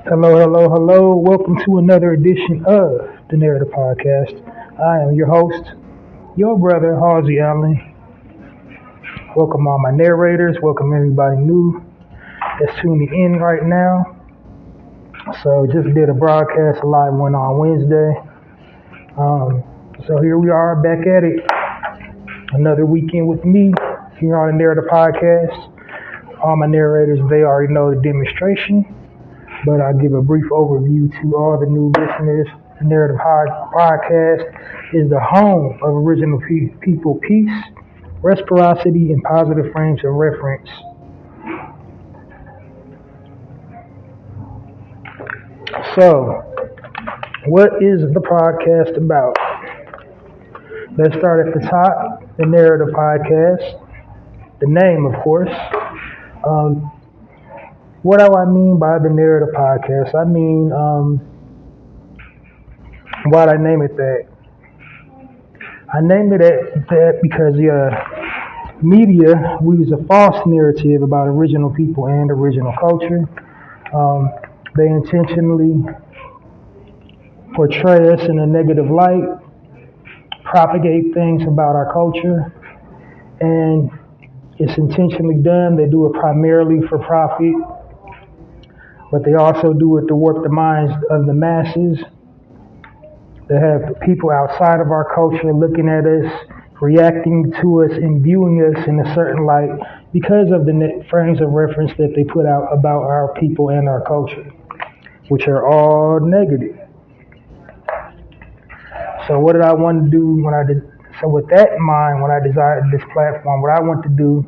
Hello, hello, hello. Welcome to another edition of the Narrator podcast. I am your host, your brother, Halzie Allen. Welcome all my narrators. Welcome everybody new that's tuning in right now. So just did a broadcast, a live one on Wednesday. So here we are back at it. Another weekend with me here on the Narrator podcast. All my narrators, they already know the demonstration. But I'll give a brief overview to all the new listeners. The Narrative Podcast is the home of original people peace, reciprocity, and positive frames of reference. So, what is the podcast about? Let's start at the top. The Narrative Podcast. The name, of course. What do I mean by the Narrative Podcast? I mean, why'd I name it that? I named it that because media weaves a false narrative about original people and original culture. They intentionally portray us in a negative light, propagate things about our culture, and it's intentionally done. They do it primarily for profit. But they also do it to warp the minds of the masses. They have people outside of our culture looking at us, reacting to us, and viewing us in a certain light because of the frames of reference that they put out about our people and our culture, which are all negative. So what did I want to do So with that in mind, when I designed this platform, what I want to do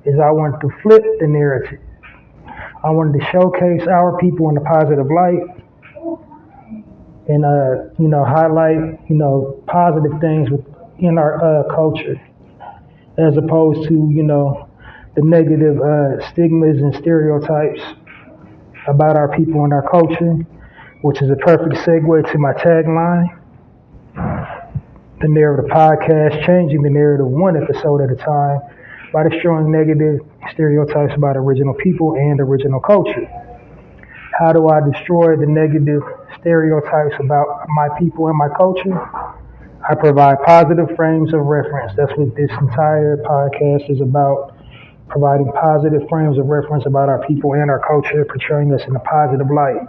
is I want to flip the narrative. I wanted to showcase our people in a positive light and, highlight, positive things in our culture as opposed to, the negative stigmas and stereotypes about our people and our culture, which is a perfect segue to my tagline, the Narrative Podcast, changing the narrative one episode at a time by destroying negative stereotypes about original people and original culture. How do I destroy the negative stereotypes about my people and my culture? I provide positive frames of reference. That's what this entire podcast is about, providing positive frames of reference about our people and our culture, portraying us in a positive light.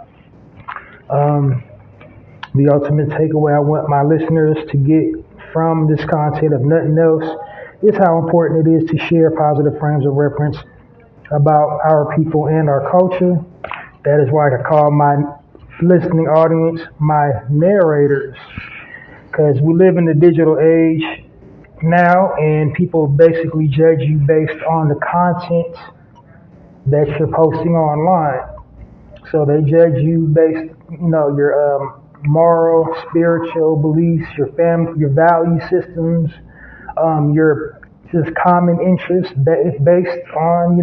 The ultimate takeaway I want my listeners to get from this content, of nothing else, is how important it is to share positive frames of reference about our people and our culture. That is why I call my listening audience my narrators, because we live in the digital age now, and people basically judge you based on the content that you're posting online. So they judge you based, your moral, spiritual beliefs, your family, your value systems, your just common interests based on,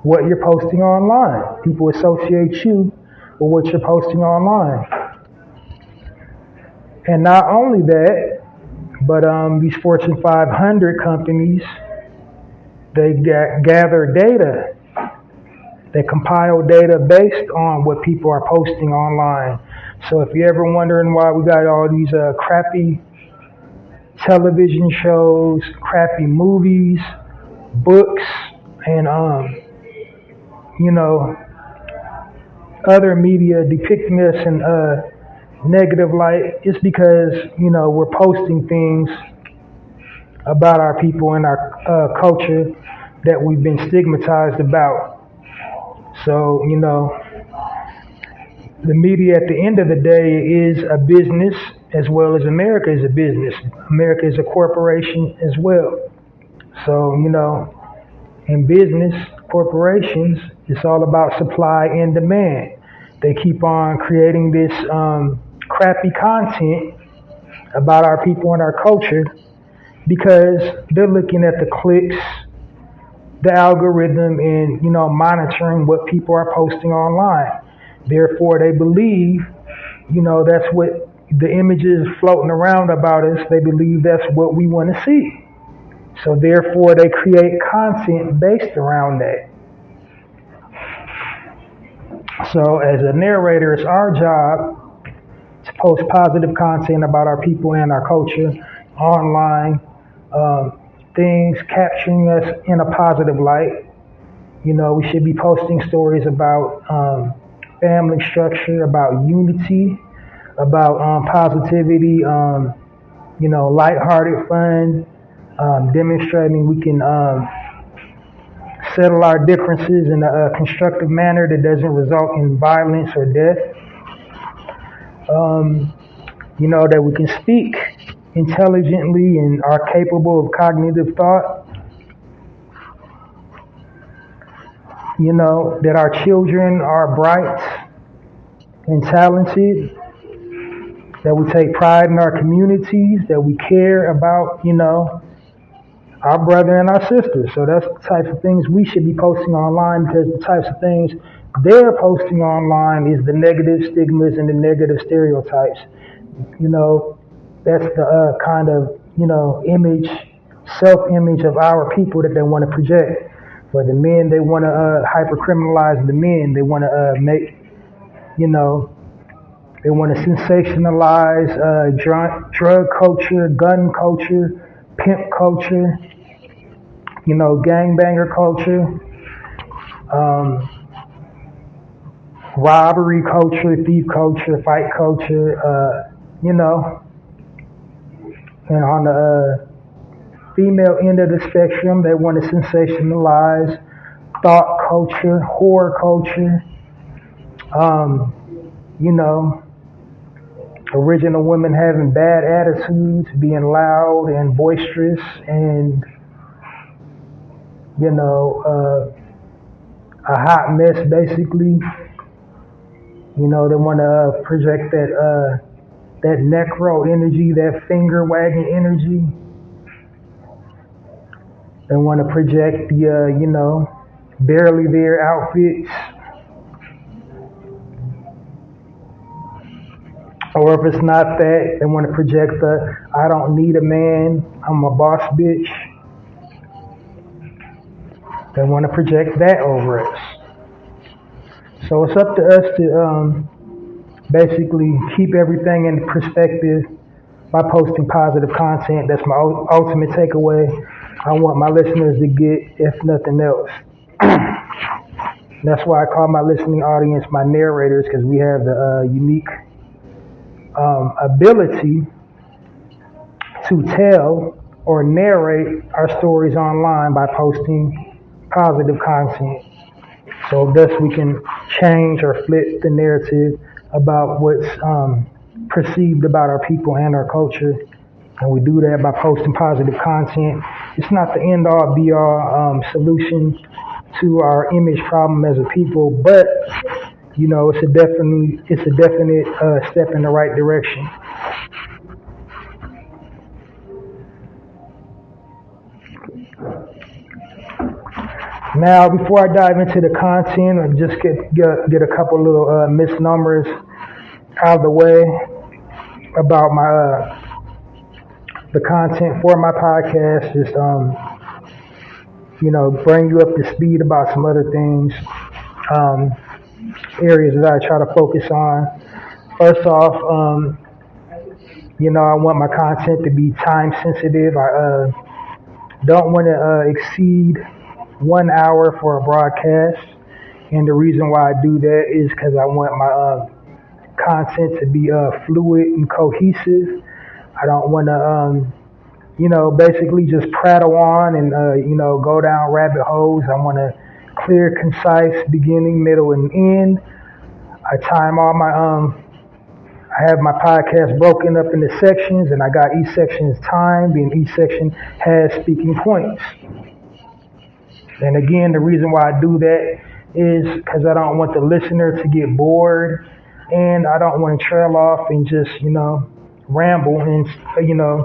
what you're posting online. People associate you with what you're posting online. And not only that, but these Fortune 500 companies, they gather data. They compile data based on what people are posting online. So if you're ever wondering why we got all these crappy television shows, crappy movies, books, and other media depicting us in negative light, it's because we're posting things about our people and our culture that we've been stigmatized about. So the media at the end of the day is a business, as well as America is a business. America is a corporation as well. So in business, corporations, it's all about supply and demand. They keep on creating this crappy content about our people and our culture because they're looking at the clicks, the algorithm, and monitoring what people are posting online. Therefore, they believe, that's what the images floating around about us. They believe that's what we want to see. So therefore, they create content based around that. So as a narrator, it's our job to post positive content about our people and our culture online, things capturing us in a positive light. We should be posting stories about family structure, about unity, about positivity, lighthearted fun, demonstrating we can settle our differences in a constructive manner that doesn't result in violence or death. That we can speak intelligently and are capable of cognitive thought. That our children are bright and talented, that we take pride in our communities, that we care about, our brother and our sister. So that's the types of things we should be posting online, because the types of things they're posting online is the negative stigmas and the negative stereotypes. That's the kind of, image, self-image of our people that they want to project. For the men, they want to hyper-criminalize the men. They want to make, they want to sensationalize drug culture, gun culture, pimp culture, gangbanger culture, robbery culture, thief culture, fight culture, and on the female end of the spectrum, they want to sensationalize thought culture, horror culture, original women having bad attitudes, being loud and boisterous, and a hot mess basically. They want to project that necro energy, that finger wagging energy. They want to project the barely there outfits. Or if it's not that, they want to project the I don't need a man, I'm a boss bitch. They want to project that over us. So it's up to us to basically keep everything in perspective by posting positive content. That's my ultimate takeaway. I want my listeners to get, if nothing else. That's why I call my listening audience my narrators, because we have the unique ability to tell or narrate our stories online by posting positive content. So thus we can change or flip the narrative about what's perceived about our people and our culture. And we do that by posting positive content. It's not the end all be all solution to our image problem as a people, but it's a definite step in the right direction. Now, before I dive into the content, I just get a couple little misnomers out of the way about my the content for my podcast. Just bring you up to speed about some other things, areas that I try to focus on. First off, I want my content to be time sensitive. I don't want to exceed 1 hour for a broadcast, and the reason why I do that is because I want my content to be fluid and cohesive. I don't want to, basically just prattle on and go down rabbit holes. I want a clear, concise beginning, middle, and end. I time all my I have my podcast broken up into sections, and I got each section's timed, and each section has speaking points. And again, the reason why I do that is because I don't want the listener to get bored, and I don't want to trail off and just, ramble and,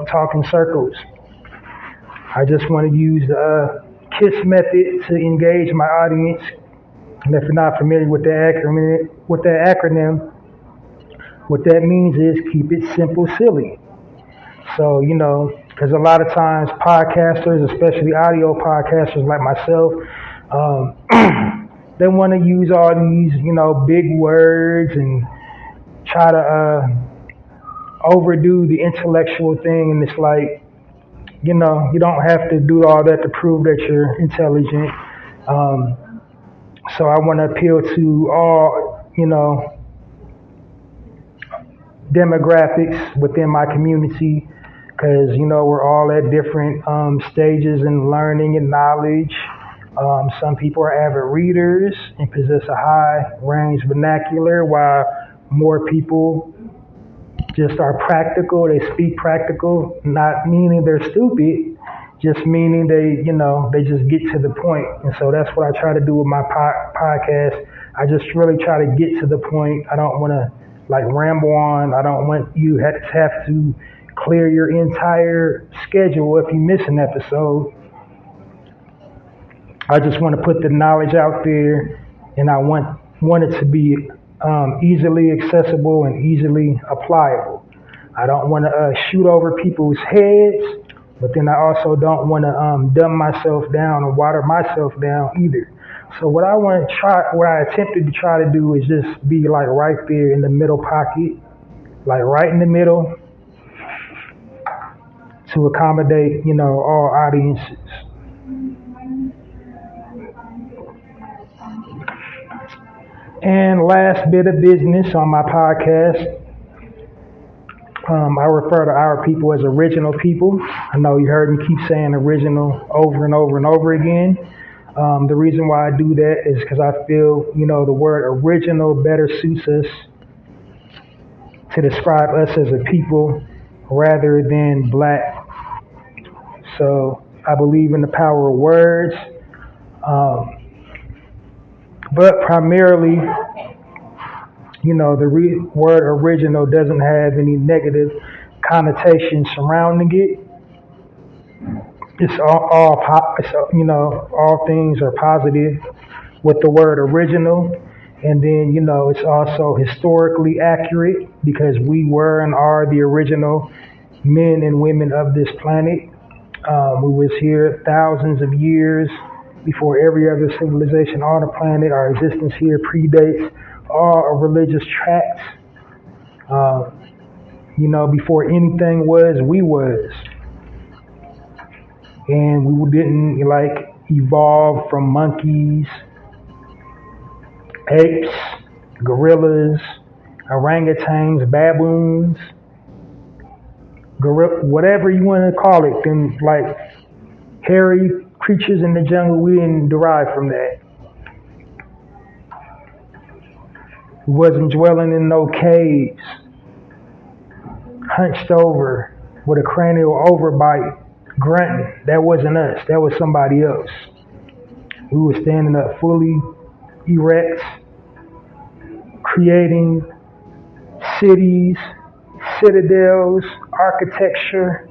talk in circles. I just want to use the KISS method to engage my audience. And if you're not familiar with that acronym, what that means is keep it simple, silly. So, because a lot of times podcasters, especially audio podcasters like myself, they want to use all these, big words and try to overdo the intellectual thing. And it's like, you don't have to do all that to prove that you're intelligent. So I want to appeal to all, demographics within my community, because we're all at different stages in learning and knowledge. Some people are avid readers and possess a high range vernacular, while more people just are practical. They speak practical, not meaning they're stupid, just meaning they just get to the point. And so that's what I try to do with my podcast. I just really try to get to the point. I don't want to ramble on. I don't want you to have to clear your entire schedule if you miss an episode. I just want to put the knowledge out there, and I want it to be easily accessible and easily applicable. I don't want to shoot over people's heads, but then I also don't want to dumb myself down or water myself down either. So what I attempted to try to do is just be right there in the middle pocket, right in the middle, to accommodate, all audiences. And last bit of business on my podcast, I refer to our people as original people. I know you heard me keep saying original over and over and over again. The reason why I do that is because I feel, the word original better suits us to describe us as a people rather than black. So I believe in the power of words. But primarily, the word original doesn't have any negative connotations surrounding it. It's all things are positive with the word original. And then, it's also historically accurate because we were and are the original men and women of this planet. We was here thousands of years before every other civilization on the planet. Our existence here predates all religious tracts. Before anything was, we was. And we didn't evolve from monkeys, apes, gorillas, orangutans, baboons, whatever you want to call it. Them hairy creatures in the jungle, we didn't derive from that. We wasn't dwelling in no caves, hunched over with a cranial overbite, grunting. That wasn't us. That was somebody else. We were standing up fully erect, creating cities, citadels, architecture,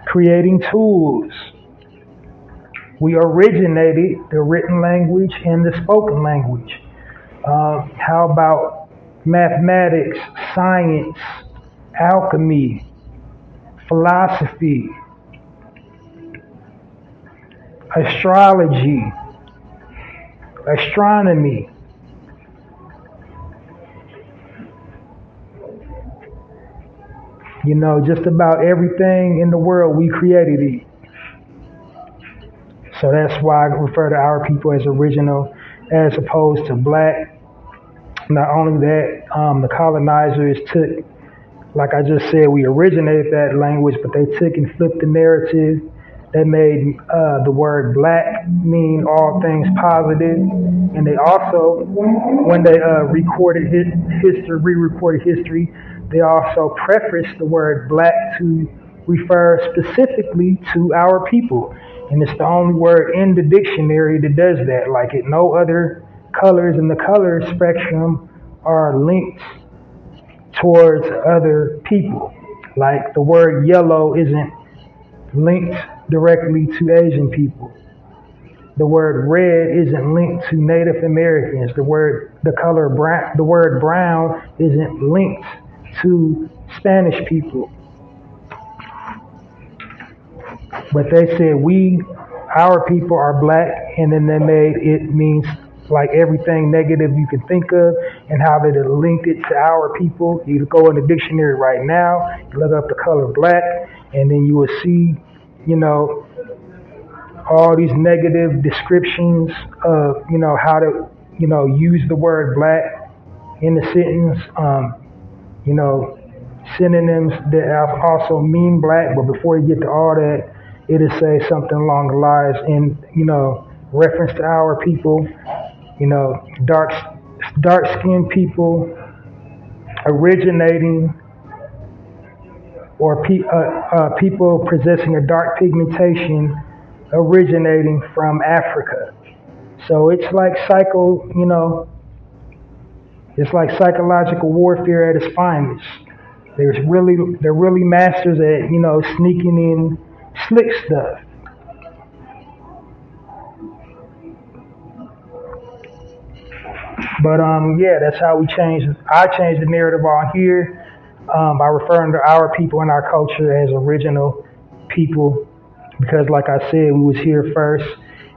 creating tools. We originated the written language and the spoken language. How about mathematics, science, alchemy, philosophy, astrology, astronomy? Just about everything in the world, we created it. So that's why I refer to our people as original as opposed to black. Not only that, the colonizers took, like I just said, we originated that language, but they took and flipped the narrative. They made the word black mean all things positive. And they also, when they re-recorded history, they also prefaced the word black to refer specifically to our people. And it's the only word in the dictionary that does that. Like it, no other colors in the color spectrum are linked towards other people. Like the word yellow isn't linked directly to Asian people. The word red isn't linked to Native Americans. The word brown isn't linked to Spanish people. But they said our people are black, and then they made it means like everything negative you can think of, and how they linked it to our people. You go in the dictionary right now, you look up the color black, and then you will see, all these negative descriptions of, how to, use the word black in the sentence. Synonyms that also mean black, but before you get to all that, it'll say something along the lines in, reference to our people, dark skinned people originating or people possessing a dark pigmentation originating from Africa. So it's like it's like psychological warfare at its finest. They're really masters at, sneaking in slick stuff. But yeah, that's how I changed the narrative on here by referring to our people and our culture as original people, because like I said, we was here first,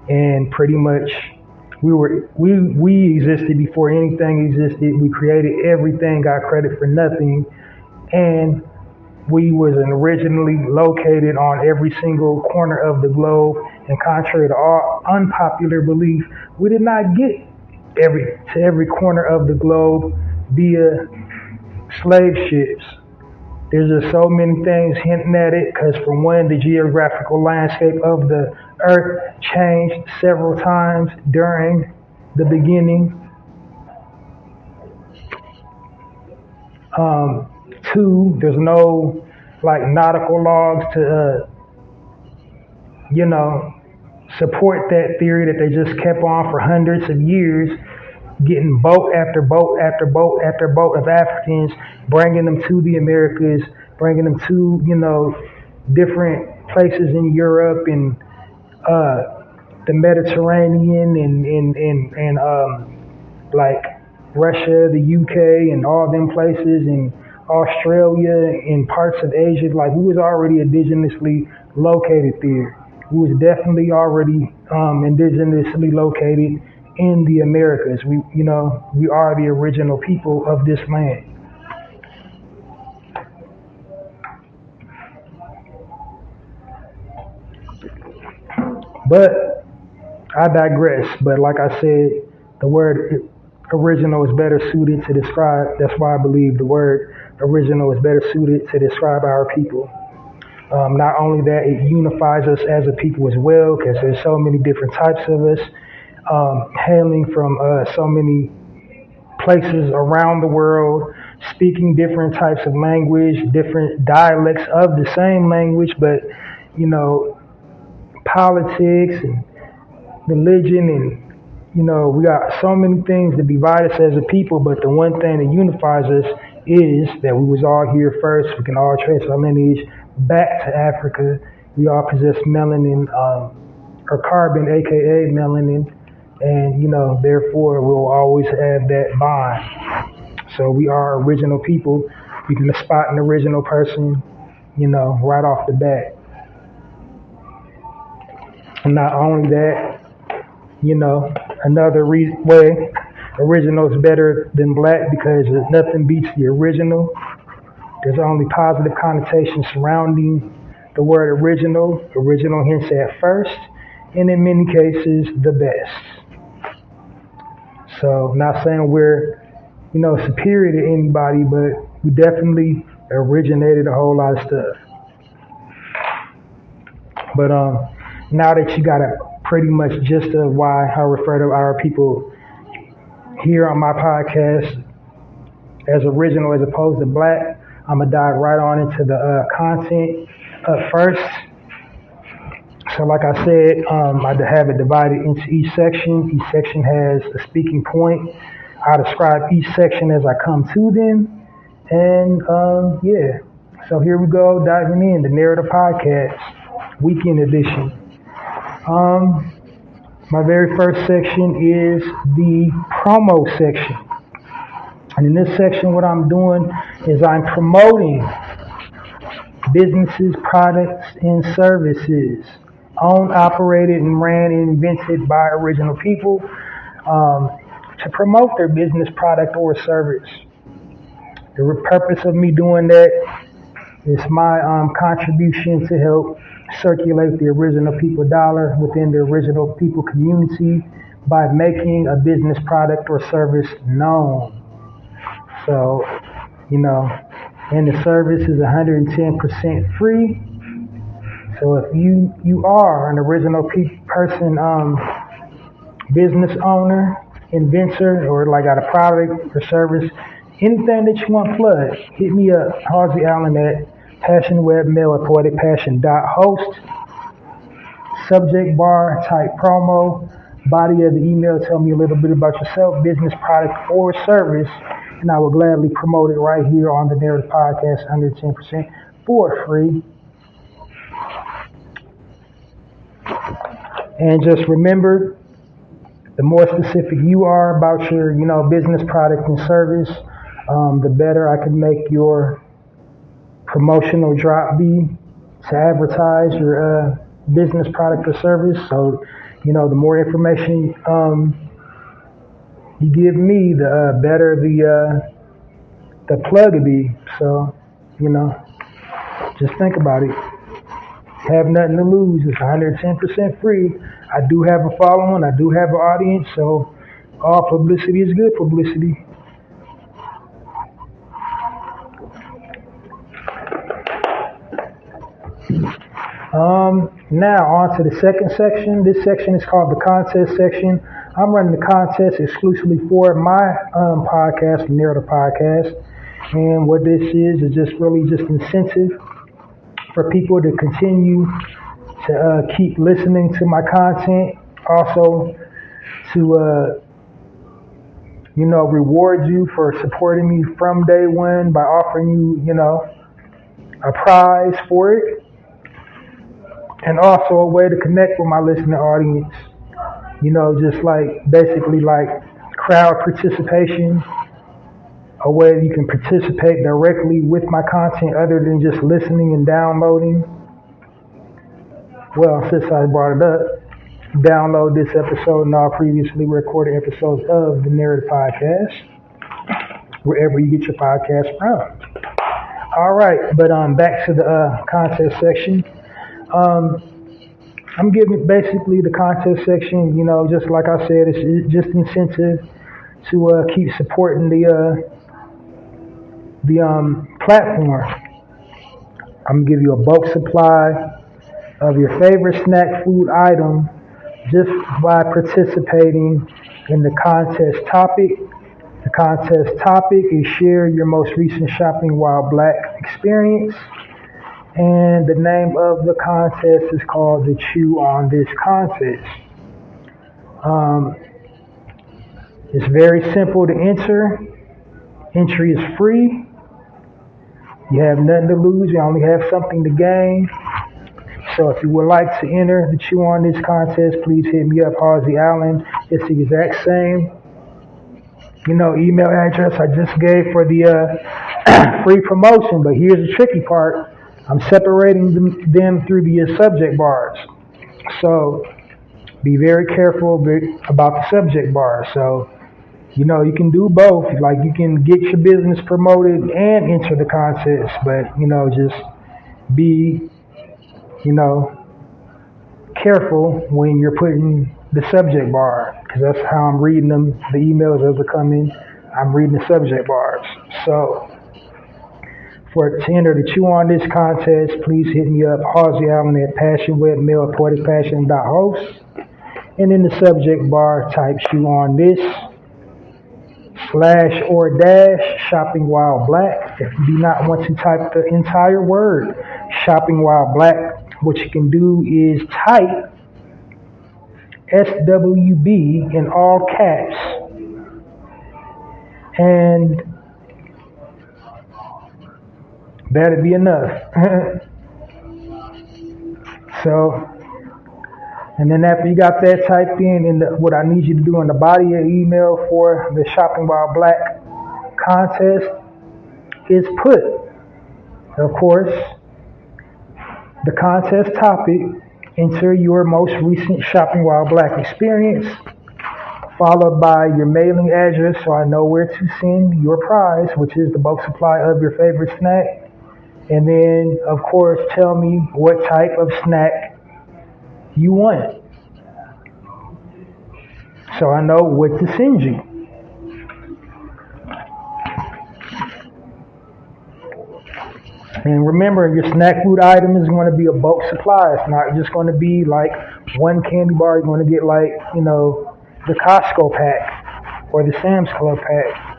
and pretty much we existed before anything existed. We created everything, got credit for nothing, and we was originally located on every single corner of the globe. And contrary to all unpopular belief, we did not get to every corner of the globe via slave ships. There's just so many things hinting at it, because for one, the geographical landscape of the earth changed several times during the beginning. Two, there's no nautical logs to support that theory that they just kept on for hundreds of years, getting boat after boat after boat after boat of Africans, bringing them to the Americas, bringing them to, different places in Europe and the Mediterranean and Russia, the UK, and all them places, and Australia and parts of Asia. Like, we was already indigenously located there. We was definitely already indigenously located in the Americas. We are the original people of this land. But I digress. But like I said, the word original is better suited to describe. That's why I believe the word original is better suited to describe our people. Not only that, it unifies us as a people as well, because there's so many different types of us, hailing from so many places around the world, speaking different types of language, different dialects of the same language, but politics and religion, and we got so many things that divide us as a people. But the one thing that unifies us is that we was all here first. We can all trace our lineage back to Africa. We all possess melanin, or carbon, aka melanin, and therefore we'll always have that bond. So we are original people. We can spot an original person, right off the bat. And not only that, another way original is better than black, because nothing beats the original. There's only positive connotations surrounding the word original. Original hints at first, and in many cases, the best. So, not saying we're, superior to anybody, but we definitely originated a whole lot of stuff. But now that you got a pretty much gist of why I refer to our people here on my podcast as original as opposed to black, I'm gonna dive right on into the content up first. So like I said, I have it divided into each section. Each section has a speaking point. I describe each section as I come to them. And yeah, so here we go, diving in, the Narrator Podcast, weekend edition. My very first section is the promo section. And in this section, what I'm doing is I'm promoting businesses, products, and services owned, operated, and ran and invented by original people to promote their business, product, or service. The purpose of me doing that is my contribution to help circulate the original people dollar within the original people community by making a business, product, or service known. So, and the service is 110% free. So if you are an original person, business owner, inventor, or like got a product or service, anything that you want plug, hit me up, Halsey Allen at passionwebmail@poeticpassion.host. Subject bar, type promo, body of the email, tell me a little bit about yourself, business, product, or service, and I will gladly promote it right here on the Narrative Podcast, 110% for free. And just remember, the more specific you are about your, business, product, and service, the better I can make your promotional drop be to advertise your business, product, or service. So, the more information you give me, the better the plug will be. So, just think about it. Have nothing to lose. It's 110% free. I do have a following. I do have an audience. So all publicity is good publicity. Now on to the second section. This section is called the contest section. I'm running the contest exclusively for my podcast, the Narrator Podcast. And what this is just really just incentive for people to continue to keep listening to my content. Also to, reward you for supporting me from day one by offering you, a prize for it. And also a way to connect with my listening audience. Just basically crowd participation. A way that you can participate directly with my content other than just listening and downloading. Well, since I brought it up, download this episode and all previously recorded episodes of the Narrative Podcast, wherever you get your podcast from. All right, but back to the contest section. I'm giving basically the contest section, just like I said, it's just incentive to keep supporting the platform. I'm gonna give you a bulk supply of your favorite snack food item just by participating in the contest topic. The contest topic is share your most recent shopping while black experience. And the name of the contest is called the Chew on This contest. It's very simple to enter. Entry is free. You have nothing to lose. You only have something to gain. So if you would like to enter the Chew on This contest, please hit me up, Halsey Allen. It's the exact same, email address I just gave for the free promotion. But here's the tricky part. I'm separating them through the subject bars. So be very careful about the subject bars. So, you can do both. Like you can get your business promoted and enter the contest, but, just be, careful when you're putting the subject bar, because that's how I'm reading them, the emails as they come in. I'm reading the subject bars. So, to enter the Chew on This contest, please hit me up, Halsey Allen at passionwebmail@poeticpassion.host. And in the subject bar, type Chew on This / shopping while black. If you do not want to type the entire word, shopping while black, what you can do is type SWB in all caps, and that'd be enough. So, and then after you got that typed in what I need you to do in the body of the email for the Shopping While Black contest is put, of course, the contest topic, enter your most recent Shopping While Black experience, followed by your mailing address so I know where to send your prize, which is the bulk supply of your favorite snack. And then, of course, tell me what type of snack you want, so I know what to send you. And remember, your snack food item is going to be a bulk supply. It's not just going to be like one candy bar. You're going to get like, the Costco pack or the Sam's Club pack.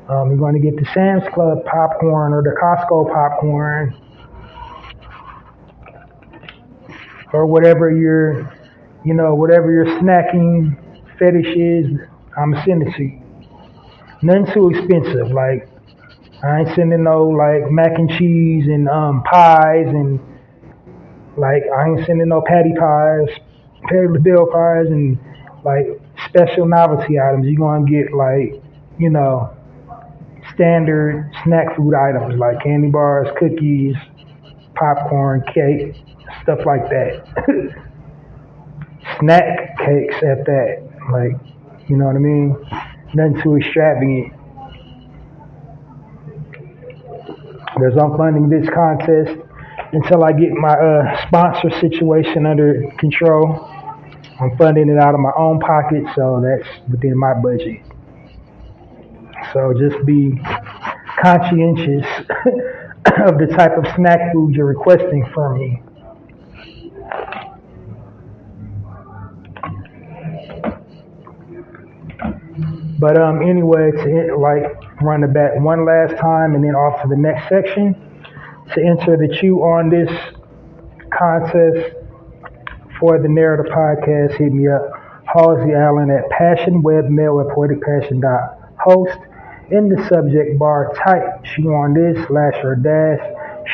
You're going to get the Sam's Club popcorn or the Costco popcorn or whatever your snacking fetish is. I'm going to send it to you. Nothing too expensive. Like, I ain't sending no like mac and cheese and pies, and like I ain't sending no patty pies, Perry LaBelle pies, and like special novelty items. You're gonna get like, standard snack food items like candy bars, cookies, popcorn, cake, stuff like that. Snack cakes at that. Like, you know what I mean? Nothing too extravagant. Because I'm funding this contest until I get my sponsor situation under control. I'm funding it out of my own pocket, so that's within my budget. So just be conscientious of the type of snack food you're requesting from me. But anyway, to run it back one last time and then off to the next section. To enter the queue on this contest for the Narrator podcast, hit me up, Halsey Allen at passionwebmail@poeticpassion.host. In the subject bar, type "chew on this" /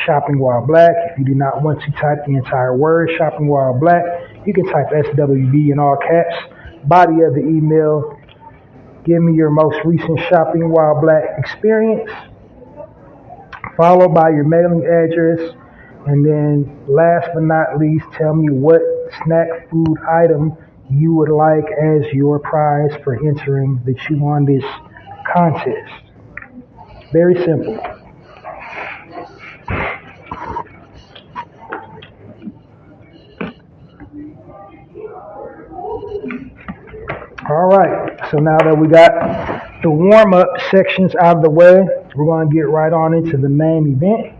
Shopping While Black. If you do not want to type the entire word Shopping While Black, you can type SWB in all caps. Body of the email, give me your most recent Shopping While Black experience, followed by your mailing address, and then last but not least, tell me what snack food item you would like as your prize for entering the Chew on This contest. Very simple. All right, so now that we got the warm-up sections out of the way, we're going to get right on into the main event.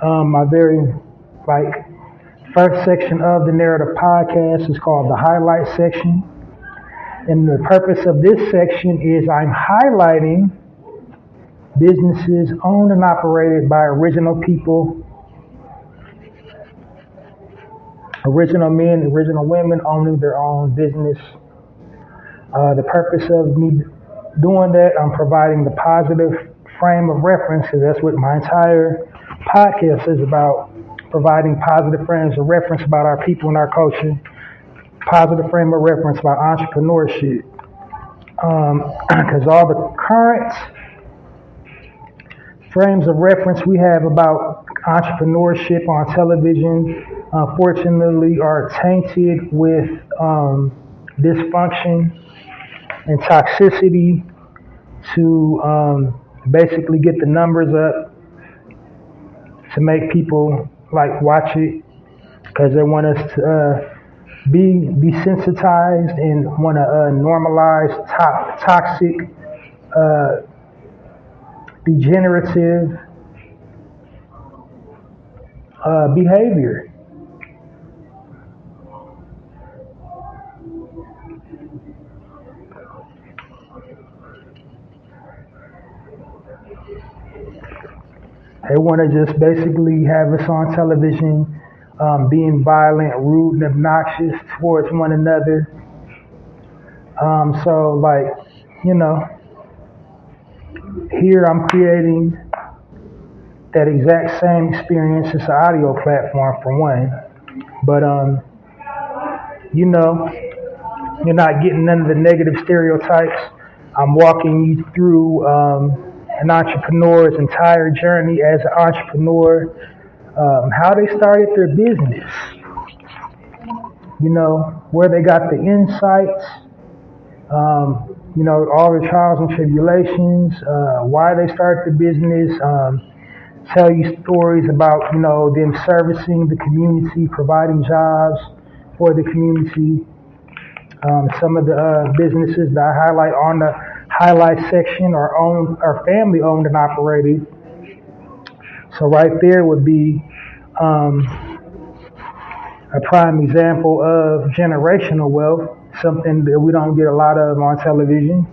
My very first section of the Narrative podcast is called the highlight section. And the purpose of this section is I'm highlighting businesses owned and operated by original people, original men, original women owning their own business. The purpose of me doing that, I'm providing the positive frame of reference, because that's what my entire podcast is about, providing positive frames of reference about our people and our culture, positive frame of reference about entrepreneurship. Because all the current frames of reference we have about entrepreneurship on television, unfortunately, are tainted with dysfunction and toxicity to basically get the numbers up, to make people watch it, because they want us to be desensitized and want to normalize toxic, degenerative behavior. They want to just basically have us on television being violent, rude, and obnoxious towards one another. So like, you know, here I'm creating that exact same experience. It's an audio platform for one, but you know, you're not getting none of the negative stereotypes. I'm walking you through an entrepreneur's entire journey as an entrepreneur, how they started their business, you know, where they got the insights, you know, all the trials and tribulations, why they started the business, tell you stories about, you know, them servicing the community, providing jobs for the community. Some of the businesses that I highlight on the highlight section are family owned and operated. So right there would be a prime example of generational wealth, something that we don't get a lot of on television.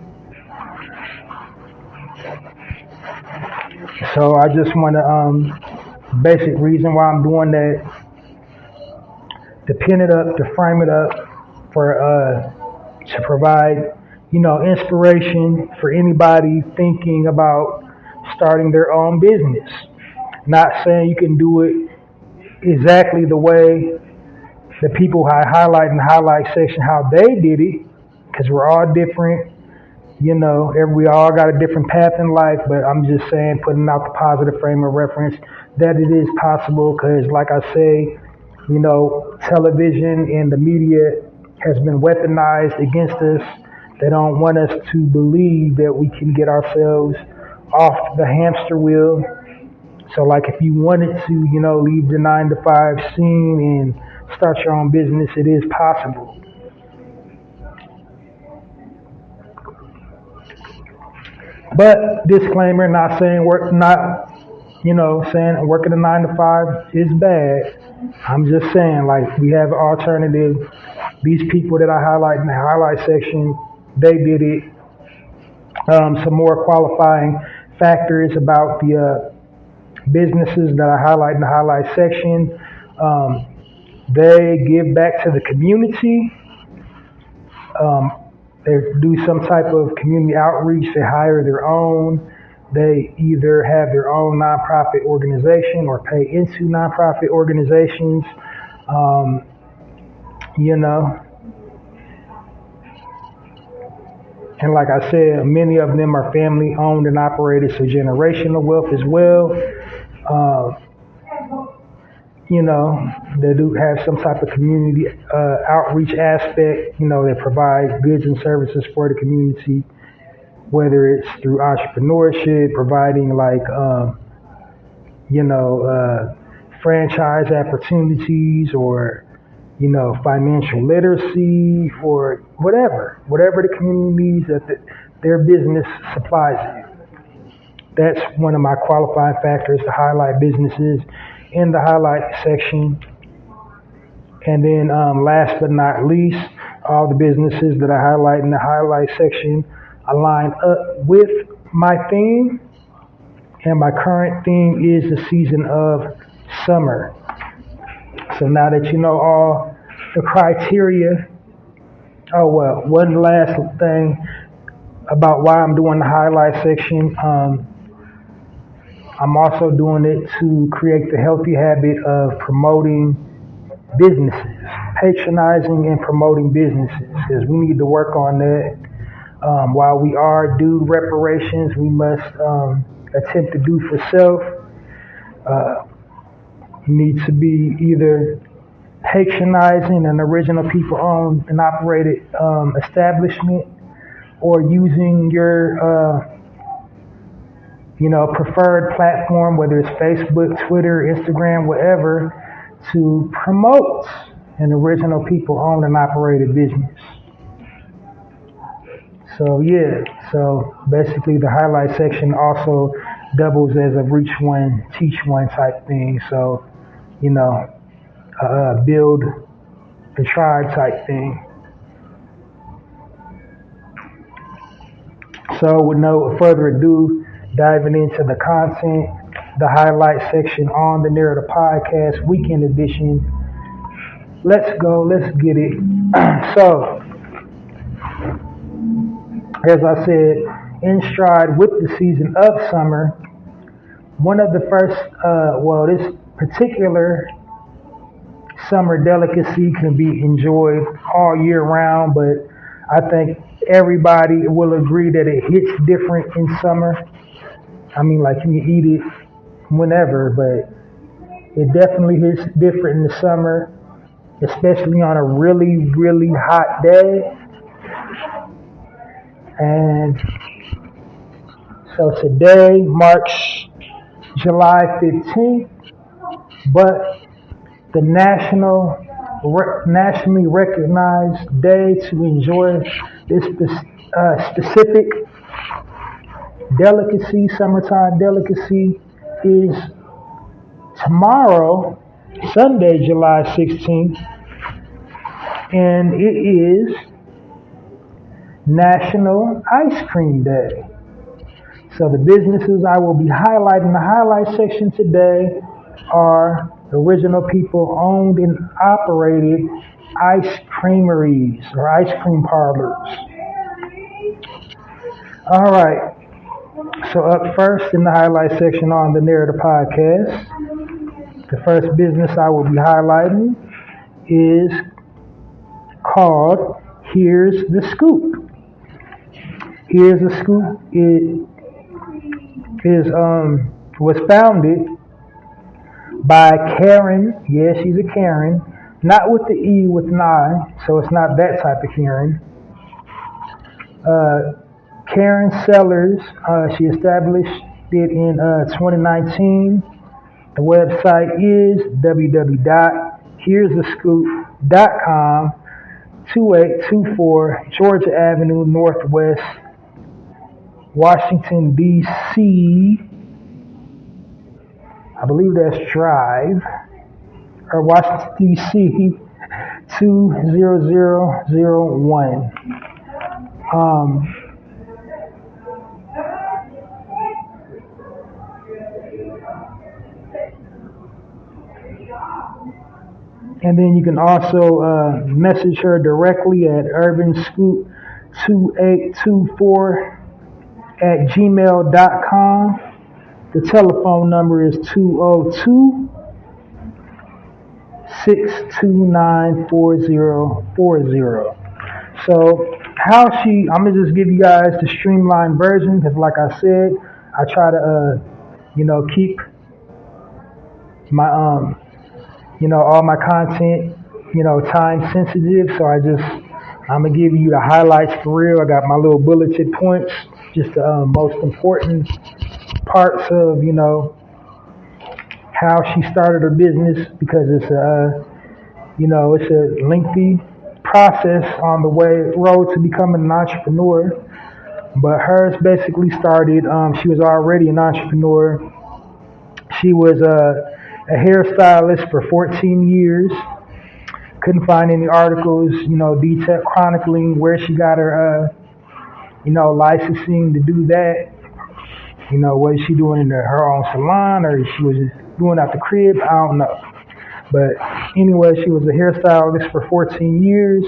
So I just want to, basic reason why I'm doing that, to pin it up, to frame it up, for to provide, you know, inspiration for anybody thinking about starting their own business. Not saying you can do it exactly the way the people I highlight in the highlight section how they did it, because we're all different. You know, we all got a different path in life, but I'm just saying, putting out the positive frame of reference that it is possible, because like I say, you know, television and the media has been weaponized against us. They don't want us to believe that we can get ourselves off the hamster wheel. So like if you wanted to, you know, leave the 9-to-5 scene and start your own business, it is possible. But disclaimer, not saying saying working a 9-to-5 is bad. I'm just saying, like, we have an alternative. These people that I highlight in the highlight section, they did it. Some more qualifying factors about the businesses that I highlight in the highlight section. They give back to the community. They do some type of community outreach. They hire their own. They either have their own nonprofit organization or pay into nonprofit organizations. You know, and like I said, many of them are family owned and operated, so generational wealth as well. You know, they do have some type of community outreach aspect. You know, they provide goods and services for the community, whether it's through entrepreneurship, providing like, franchise opportunities, or, you know, financial literacy, or whatever the community needs that their business supplies you. That's one of my qualifying factors to highlight businesses in the highlight section. And then last but not least, all the businesses that I highlight in the highlight section align up with my theme. And my current theme is the season of summer. So now that you know all the criteria, one last thing about why I'm doing the highlight section. I'm also doing it to create the healthy habit of promoting businesses, patronizing and promoting businesses, because we need to work on that. While we are due reparations, we must attempt to do for self. Need to be either patronizing an original people-owned and operated establishment, or using your preferred platform, whether it's Facebook, Twitter, Instagram, whatever, to promote an original people-owned and operated business. So basically the highlight section also doubles as a reach one, teach one type thing. So, build the tribe type thing. So with no further ado, diving into the content, the highlight section on the Narrator podcast, weekend edition. Let's go. Let's get it. So, as I said, in stride with the season of summer, one of the first, this particular summer delicacy can be enjoyed all year round, but I think everybody will agree that it hits different in summer. I mean, like you can eat it whenever, but it definitely hits different in the summer, especially on a really, really hot day. And so today marks July 15th, but the nationally recognized day to enjoy this specific delicacy, summertime delicacy, is tomorrow, Sunday, July 16th, and it is National Ice Cream Day. So the businesses I will be highlighting in the highlight section today are original people owned and operated ice creameries or ice cream parlors. All right. So up first in the highlight section on the Narrator podcast, the first business I will be highlighting is called Here's the Scoop. Here's the Scoop. It was founded by Karen. Yeah, she's a Karen, not with the E, with an I, so it's not that type of Karen. Karen Sellers. She established it in 2019. The website is www.here'sthescoop.com, 2824 Georgia Avenue Northwest, Washington, D.C. I believe that's Drive, or Washington, D.C. 20001. And then you can also message her directly at urbanscoop2824 at gmail.com. The telephone number is 202-629-4040. So I'm going to just give you guys the streamlined version because like I said, I try to, keep my, all my content, time sensitive. So I'm going to give you the highlights for real. I got my little bulleted points, just the most important parts of, how she started her business because it's it's a lengthy process on the road to becoming an entrepreneur. But hers basically started, she was already an entrepreneur. She was a hairstylist for 14 years. Couldn't find any articles, detail chronicling where she got her, licensing to do that. Was she doing in her own salon or she was just doing out the crib? I don't know. But anyway, she was a hairstylist for 14 years.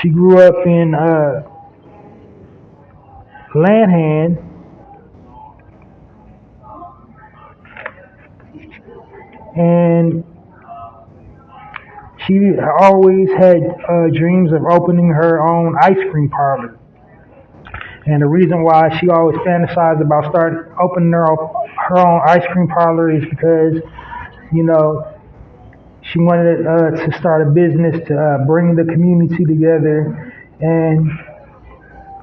She grew up in Lanham. And she always had dreams of opening her own ice cream parlor. And the reason why she always fantasized about opening her own ice cream parlor is because, she wanted to start a business to bring the community together. And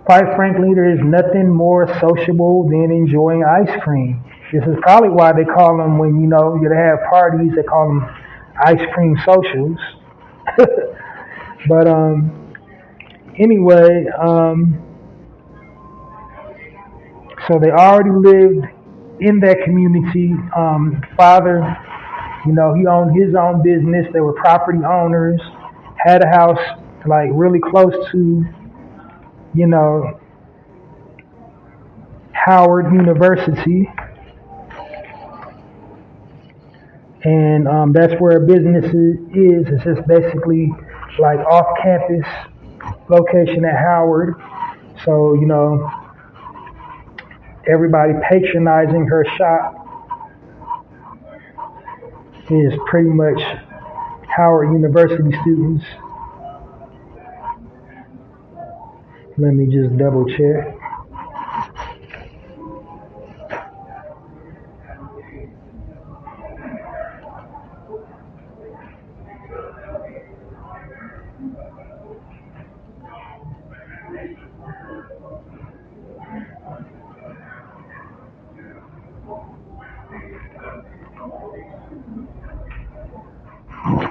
quite frankly, there is nothing more sociable than enjoying ice cream. This is probably why they call them, when you have parties, they call them ice cream socials. But anyway, so they already lived in that community. Father, he owned his own business. They were property owners, had a house like really close to, Howard University. and that's where a business is. It's just basically like off-campus location at Howard. So everybody patronizing her shop is pretty much Howard University students. Let me just double check.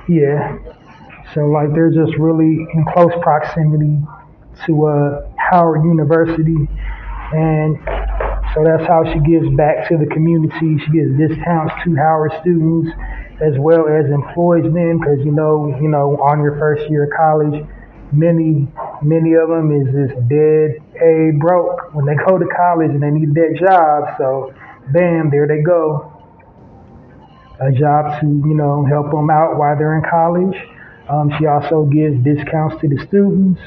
Yeah. So like they're just really in close proximity to Howard University, and so that's how she gives back to the community. She gives discounts to Howard students as well as employs them because on your first year of college, many of them is just dead broke when they go to college and they need that job. So bam, there they go. A job to help them out while they're in college. She also gives discounts to the students.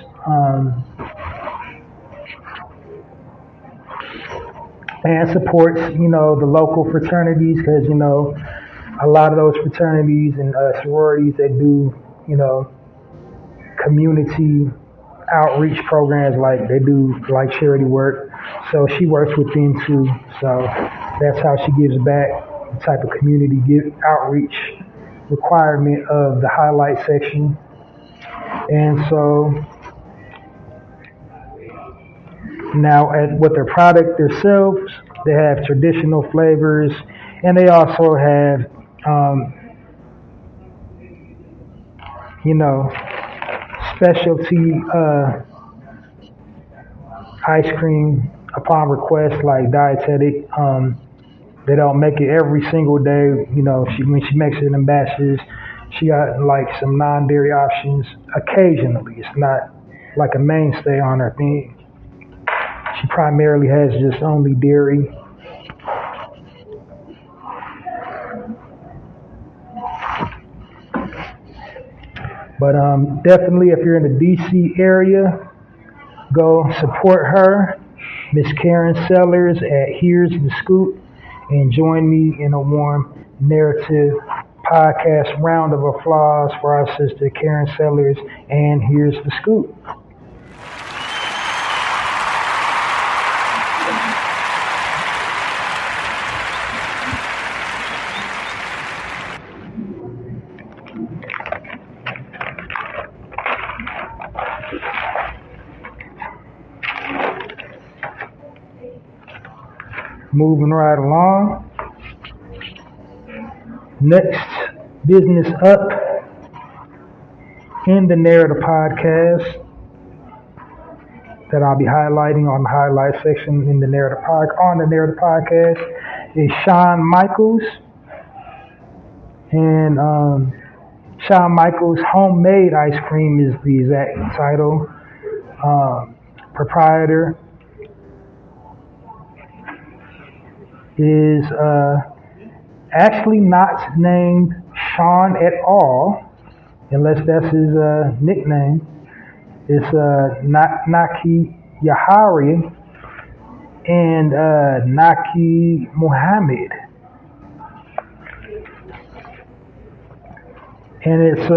And supports, the local fraternities because, a lot of those fraternities and sororities that do, community outreach programs like they do like charity work. So she works with them too. So that's how she gives back, the type of community outreach requirement of the highlight section. And so now with their product themselves, they have traditional flavors and they also have, specialty ice cream upon request, like dietetic. They don't make it every single day. When she makes it in batches, she got like some non-dairy options occasionally. It's not like a mainstay on her thing. She primarily has just only dairy. But definitely, if you're in the DC area, go support her, Miss Karen Sellers at Here's the Scoop, and join me in a warm narrative podcast round of applause for our sister Karen Sellers and Here's the Scoop. Moving right along. Next business up in the Narrator podcast that I'll be highlighting on the highlight section in the Narrator podcast is Shawn Michaels. And Shawn Michaels Homemade Ice Cream is the exact title. Proprietor is actually not named Sean at all, unless that's his nickname. It's Naki Yahari and Naki Muhammad. And it's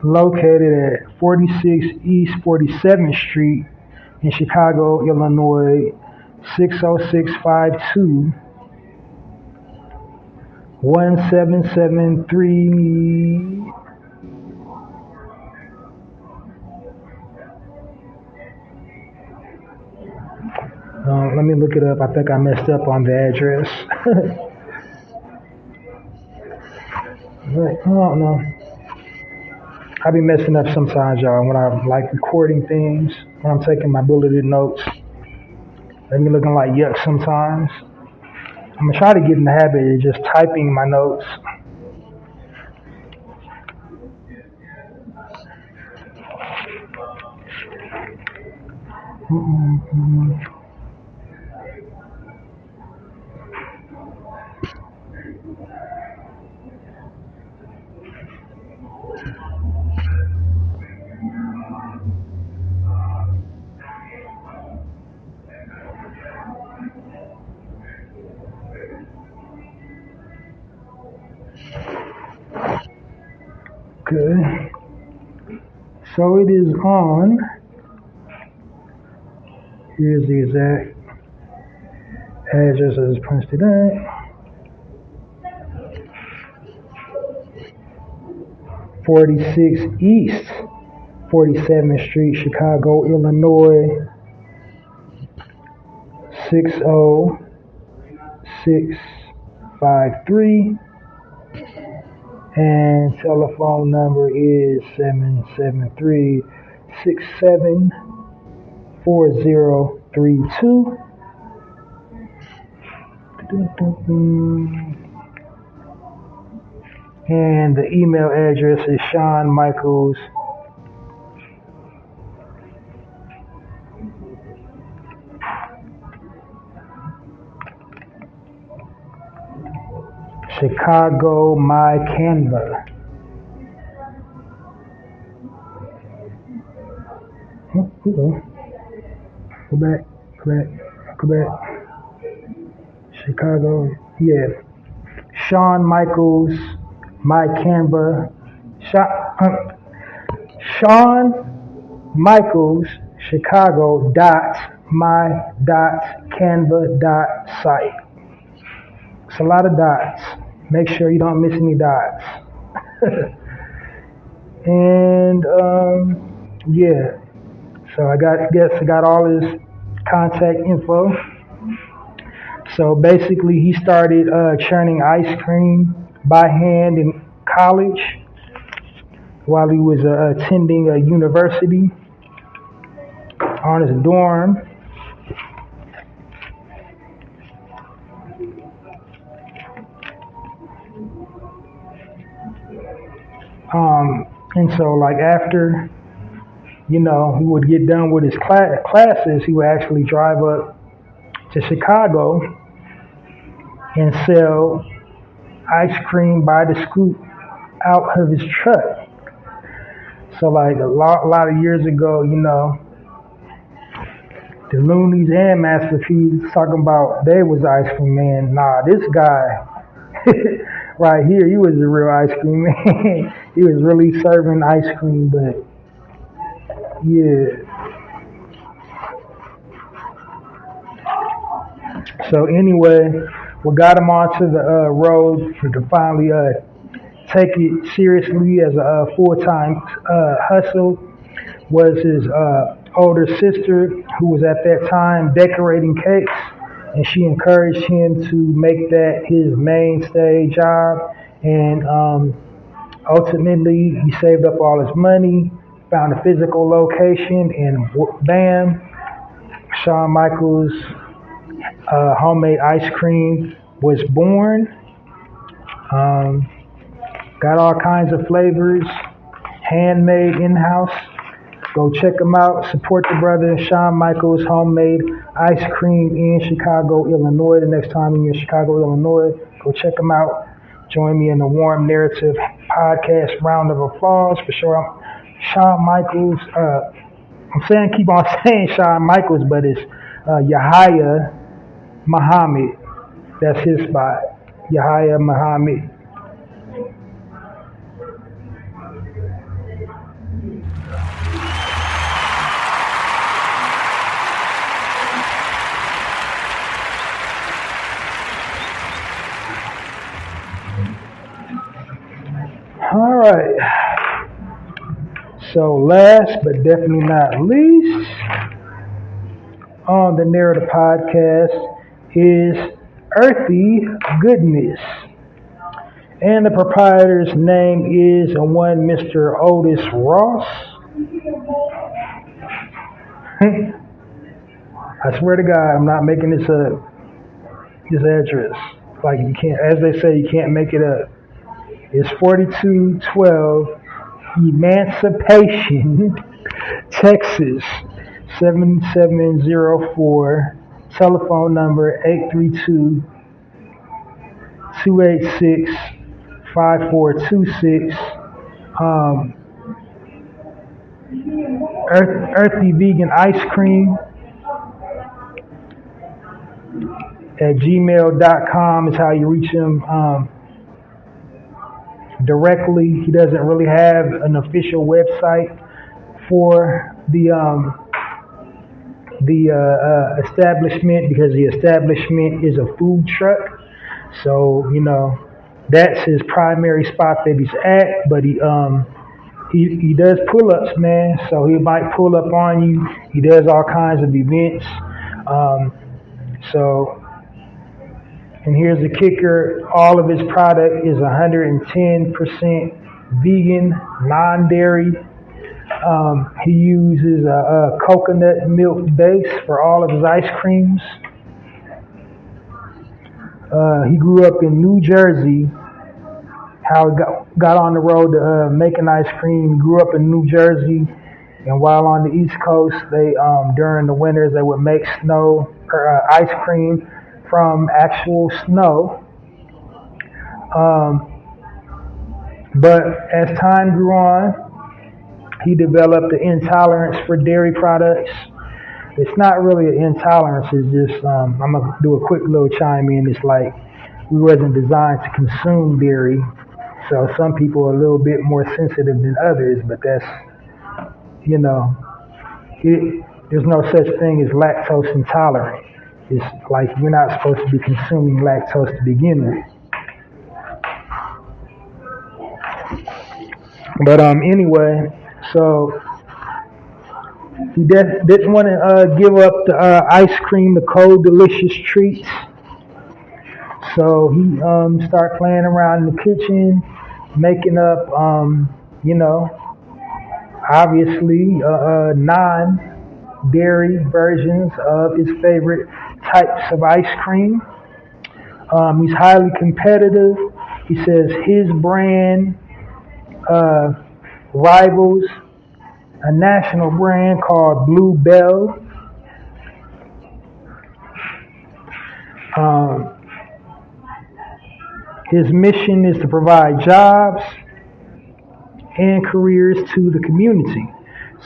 located at 46 East 47th Street in Chicago, Illinois, 60652. 1773. Let me look it up. I think I messed up on the address. But, I don't know. I be messing up sometimes, y'all, when I'm like recording things, when I'm taking my bulleted notes. They be looking like yuck sometimes. I'm gonna try to get in the habit of just typing my notes. Okay. So it is on. Here's the exact address as posted at. 46 East 47th Street, Chicago, Illinois, 60653. And telephone number is 773-674032. And the email address is Sean Michaels Chicago My Canva. Go back. Chicago, yeah. Sean Michaels, My Canva. Sean Michaels, Chicago my canva site. It's a lot of dots. Make sure you don't miss any dots. And yeah. So I got all his contact info. So basically, he started churning ice cream by hand in college while he was attending a university on his dorm. And so, like after, he would get done with his classes, he would actually drive up to Chicago and sell ice cream by the scoop out of his truck. So like a lot of years ago, the Loonies and Master P's talking about they was ice cream man. Nah, this guy right here, he was a real ice cream man. He was really serving ice cream, but yeah. So anyway, what got him onto the road to finally take it seriously as a full-time hustle was his older sister, who was at that time decorating cakes, and she encouraged him to make that his mainstay job. And ultimately, he saved up all his money, found a physical location, and bam, Shawn Michaels' homemade ice cream was born. Got all kinds of flavors, handmade in-house. Go check them out. Support the brother, Shawn Michaels Homemade Ice Cream in Chicago, Illinois. The next time you're in Chicago, Illinois, go check them out. Join me in the Warm Narrative podcast round of applause for sure. Shawn Michaels. Keep on saying Shawn Michaels, but it's Yahya Muhammad. That's his spot. Yahya Muhammad. All right. So last but definitely not least on the Narrator podcast is Earthy Goodness. And the proprietor's name is one Mr. Otis Ross. I swear to God, I'm not making this up. His address. Like you can't, as they say, you can't make it up. It's 4212 Emancipation, Texas, 7704. Telephone number 832-286-5426. Earthy Vegan Ice Cream at gmail.com is how you reach him. directly. He doesn't really have an official website for the establishment, because the establishment is a food truck. So that's his primary spot that he's at. But he does pull-ups, man. So he might pull up on you. He does all kinds of events. Um, so, and here's the kicker: all of his product is 110% vegan, non-dairy. He uses a coconut milk base for all of his ice creams. He grew up in New Jersey. How he got on the road to making ice cream. He grew up in New Jersey, and while on the East Coast, they during the winters they would make snow or ice cream from actual snow. Um, but as time grew on, he developed an intolerance for dairy products. It's not really an intolerance. It's just I'm gonna do a quick little chime in. It's like we wasn't designed to consume dairy, so some people are a little bit more sensitive than others. But that's you know, there's no such thing as lactose intolerant. It's like you're not supposed to be consuming lactose to begin with. But anyway, so he didn't want to give up the ice cream, the cold, delicious treats. So he started playing around in the kitchen, making up, obviously non-dairy versions of his favorite types of ice cream. He's highly competitive. He says his brand rivals a national brand called Blue Bell. Um, his mission is to provide jobs and careers to the community.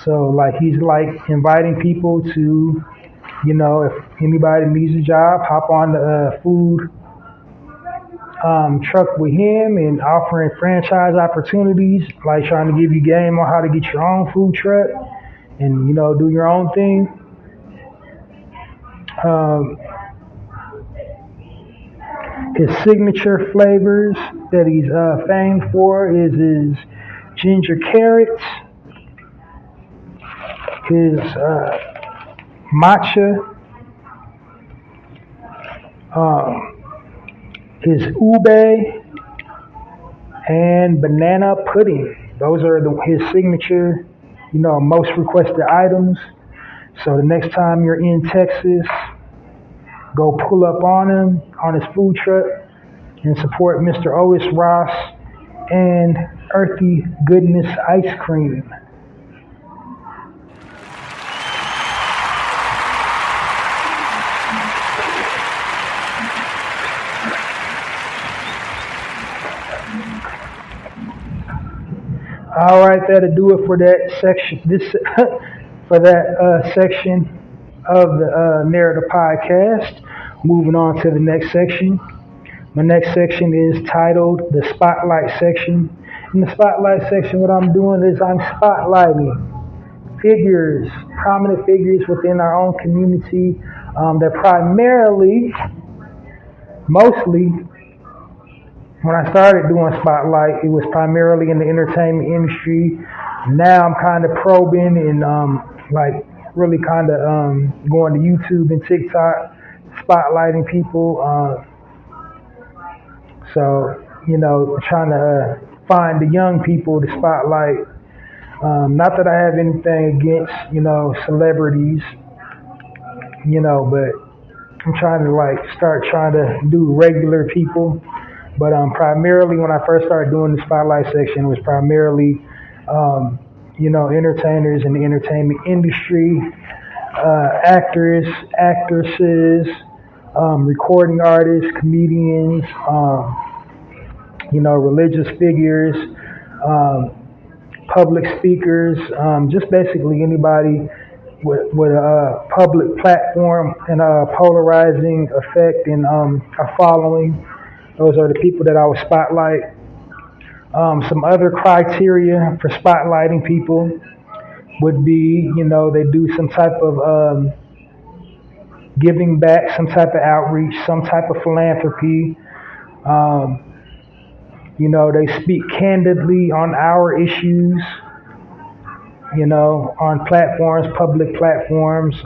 So, like, he's like inviting people to, if anybody needs a job, hop on the food truck with him, and offering franchise opportunities, like trying to give you game on how to get your own food truck and do your own thing. His signature flavors that he's famed for is his ginger carrots, his matcha, his ube, and banana pudding. Those are his signature, most requested items. So the next time you're in Texas, go pull up on him on his food truck and support Mr. Otis Ross and Earthy Goodness Ice Cream. All right, that'll do it for that section. For that section of the Narrator podcast. Moving on to the next section. My next section is titled the Spotlight section. In the Spotlight section, what I'm doing is I'm spotlighting figures, prominent figures within our own community that mostly, when I started doing Spotlight, it was primarily in the entertainment industry. Now I'm kind of probing and really kind of going to YouTube and TikTok, spotlighting people. Trying to find the young people to spotlight. Not that I have anything against, celebrities, but I'm trying to start trying to do regular people. But primarily when I first started doing the spotlight section, it was primarily, entertainers in the entertainment industry, actors, actresses, recording artists, comedians, religious figures, public speakers, just basically anybody with a public platform and a polarizing effect and a following. Those are the people that I would spotlight. Some other criteria for spotlighting people would be, they do some type of giving back, some type of outreach, some type of philanthropy. Um, they speak candidly on our issues, on platforms, public platforms,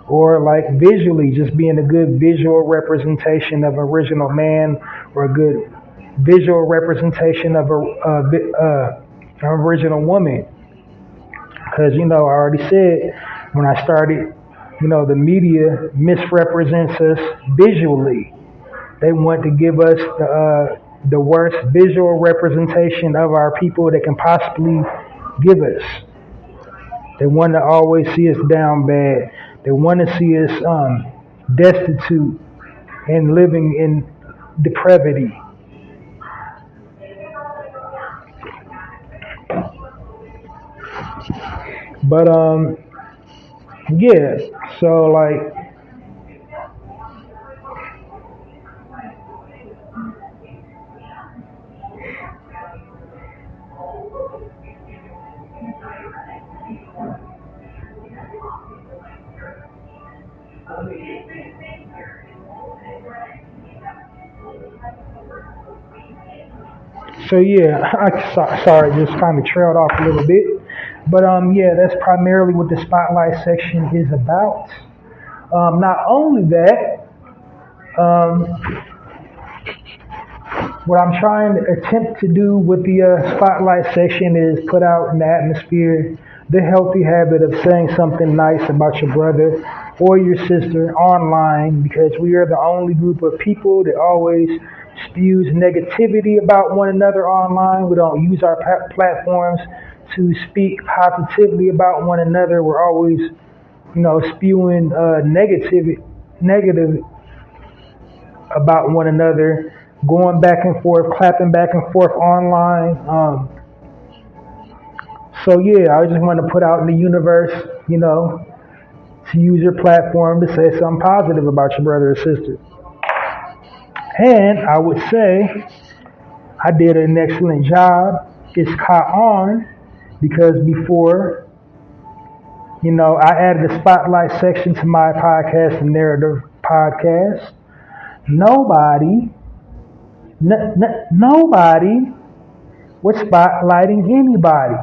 or like visually, just being a good visual representation of original man, or a good visual representation of an original woman. Because, I already said when I started, the media misrepresents us visually. They want to give us the worst visual representation of our people they can possibly give us. They want to always see us down bad. They want to see us destitute and living in depravity. But yeah. So like, so yeah. Sorry, just kind of trailed off a little bit. But yeah, that's primarily what the spotlight section is about. Not only that, um, what I'm trying to attempt to do with the spotlight section is put out in the atmosphere the healthy habit of saying something nice about your brother or your sister online, because we are the only group of people that always spews negativity about one another online. We don't use our platforms to speak positively about one another. We're always, spewing negative about one another, going back and forth, clapping back and forth online. So yeah, I just want to put out in the universe, to use your platform to say something positive about your brother or sister. And I would say I did an excellent job. It's caught on because before, I added a spotlight section to my podcast, the Narrator podcast. Nobody, nobody was spotlighting anybody.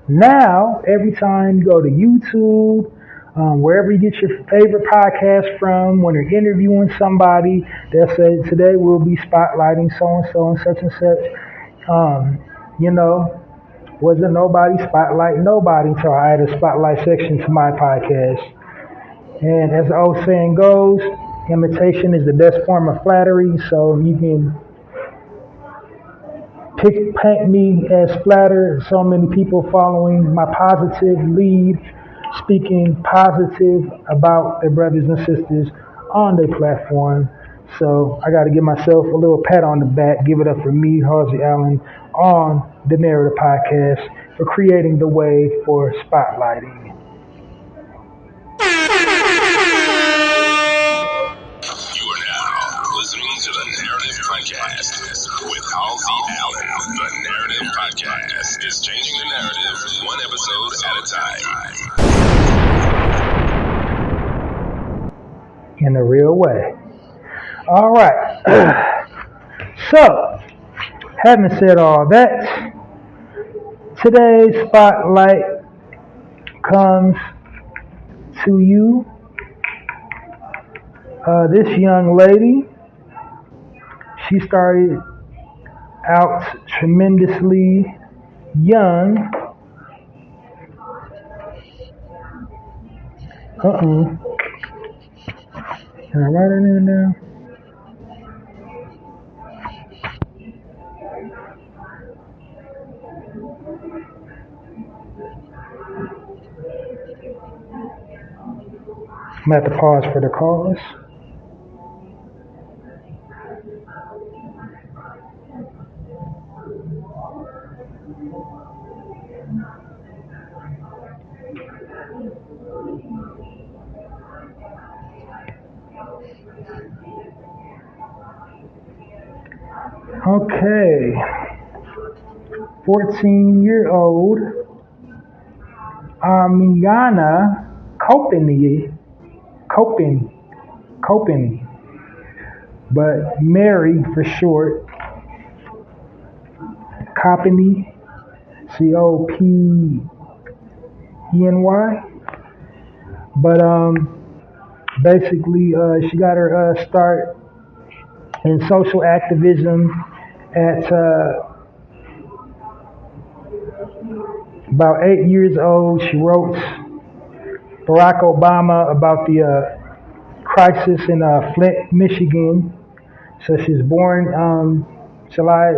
Now, every time you go to YouTube, wherever you get your favorite podcast from, when you're interviewing somebody, they'll say, today we'll be spotlighting so and such and such. You know, wasn't nobody spotlighting nobody until I added a spotlight section to my podcast. And as the old saying goes, imitation is the best form of flattery, so you can paint me as flattered. So many people following my positive lead, speaking positive about their brothers and sisters on their platform. So I got to give myself a little pat on the back, give it up for me, Halsey Allen, on the Narrator podcast for creating the way for spotlighting. You are now listening to the Narrative Podcast with Halsey Allen. The Narrative Podcast is changing the narrative one episode at a time. In a real way. All right. So, having said all that, today's spotlight comes to you. This young lady, she started out tremendously young. Can I write her name down? I'm going to have to pause for the cause. Okay, 14-year-old Armiana Copeny, but Mary for short, Copeny, Copeny. But basically, she got her start in social activism at about 8 years old. She wrote Barack Obama about the crisis in Flint, Michigan. So she was born July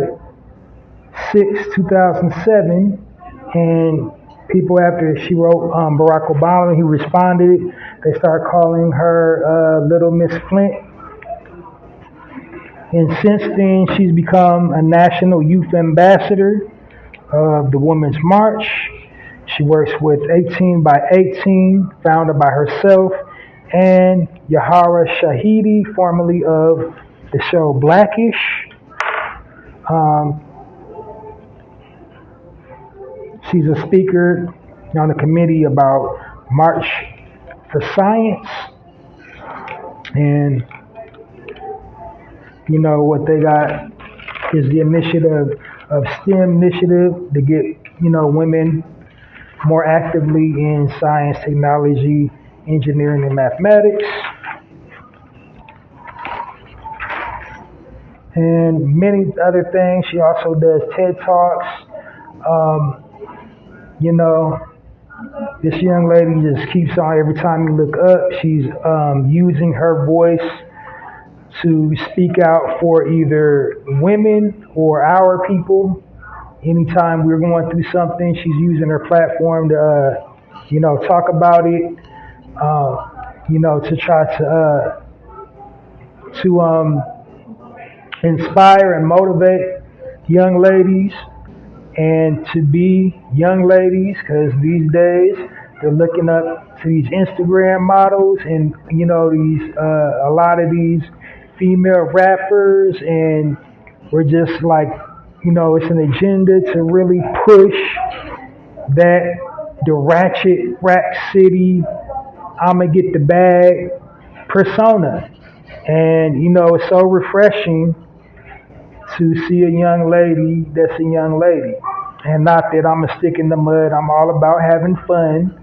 6, 2007, and people after she wrote Barack Obama, he responded. They started calling her Little Miss Flint. And since then, she's become a national youth ambassador of the Women's March. She works with 18 by 18, founded by herself, and Yahara Shahidi, formerly of the show Blackish. She's a speaker on the committee about March for Science. And, you know, what they got is the initiative of STEM initiative to get, you know, women more actively in science, technology, engineering, and mathematics. And many other things. She also does TED Talks. You know, this young lady just keeps on, every time you look up, she's using her voice to speak out for either women or our people. Anytime we're going through something, she's using her platform to, you know, talk about it, you know, to try to inspire and motivate young ladies and to be young ladies, because these days they're looking up to these Instagram models and, you know, these a lot of these female rappers, and we're just like, you know, it's an agenda to really push that the ratchet, rack city, I'ma get the bag persona. And, you know, it's so refreshing to see a young lady that's a young lady. And not that I'm a stick in the mud, I'm all about having fun,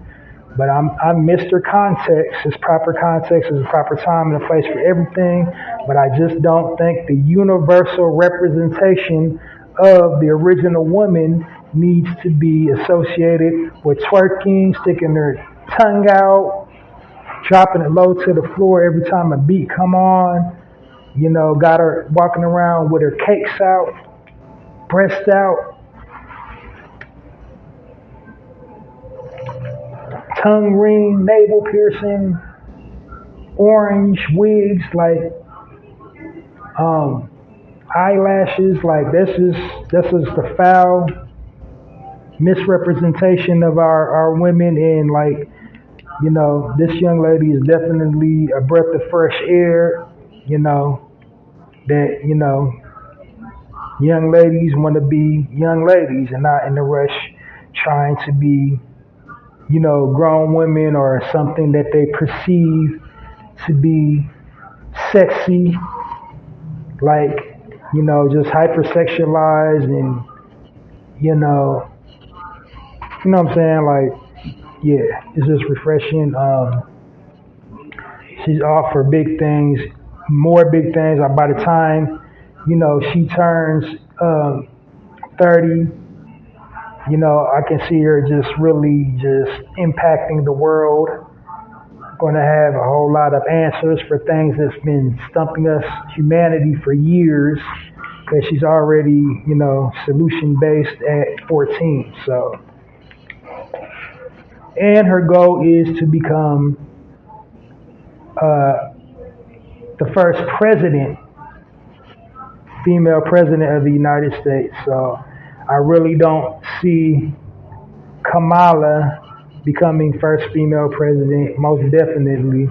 but I'm Mr. Context. There's proper context, there's a proper time and a place for everything, but I just don't think the universal representation of the original woman needs to be associated with twerking, sticking their tongue out, dropping it low to the floor every time a beat come on. You know, got her walking around with her cakes out, breast out, tongue ring, navel piercing, orange wigs, like eyelashes. Like this is the foul misrepresentation of our women. And like, you know, this young lady is definitely a breath of fresh air. You know, that, you know, young ladies want to be young ladies and not in a rush trying to be, you know, grown women or something that they perceive to be sexy, like, you know, just hypersexualized. And, you know what I'm saying? Like, yeah, it's just refreshing. She's off for big things, more big things. By the time, you know, she turns 30, you know, I can see her just really just impacting the world. Going to have a whole lot of answers for things that's been stumping us, humanity, for years, because she's already, you know, solution based at 14. So, and her goal is to become the first female president of the United States. So I really don't see Kamala becoming first female president, most definitely.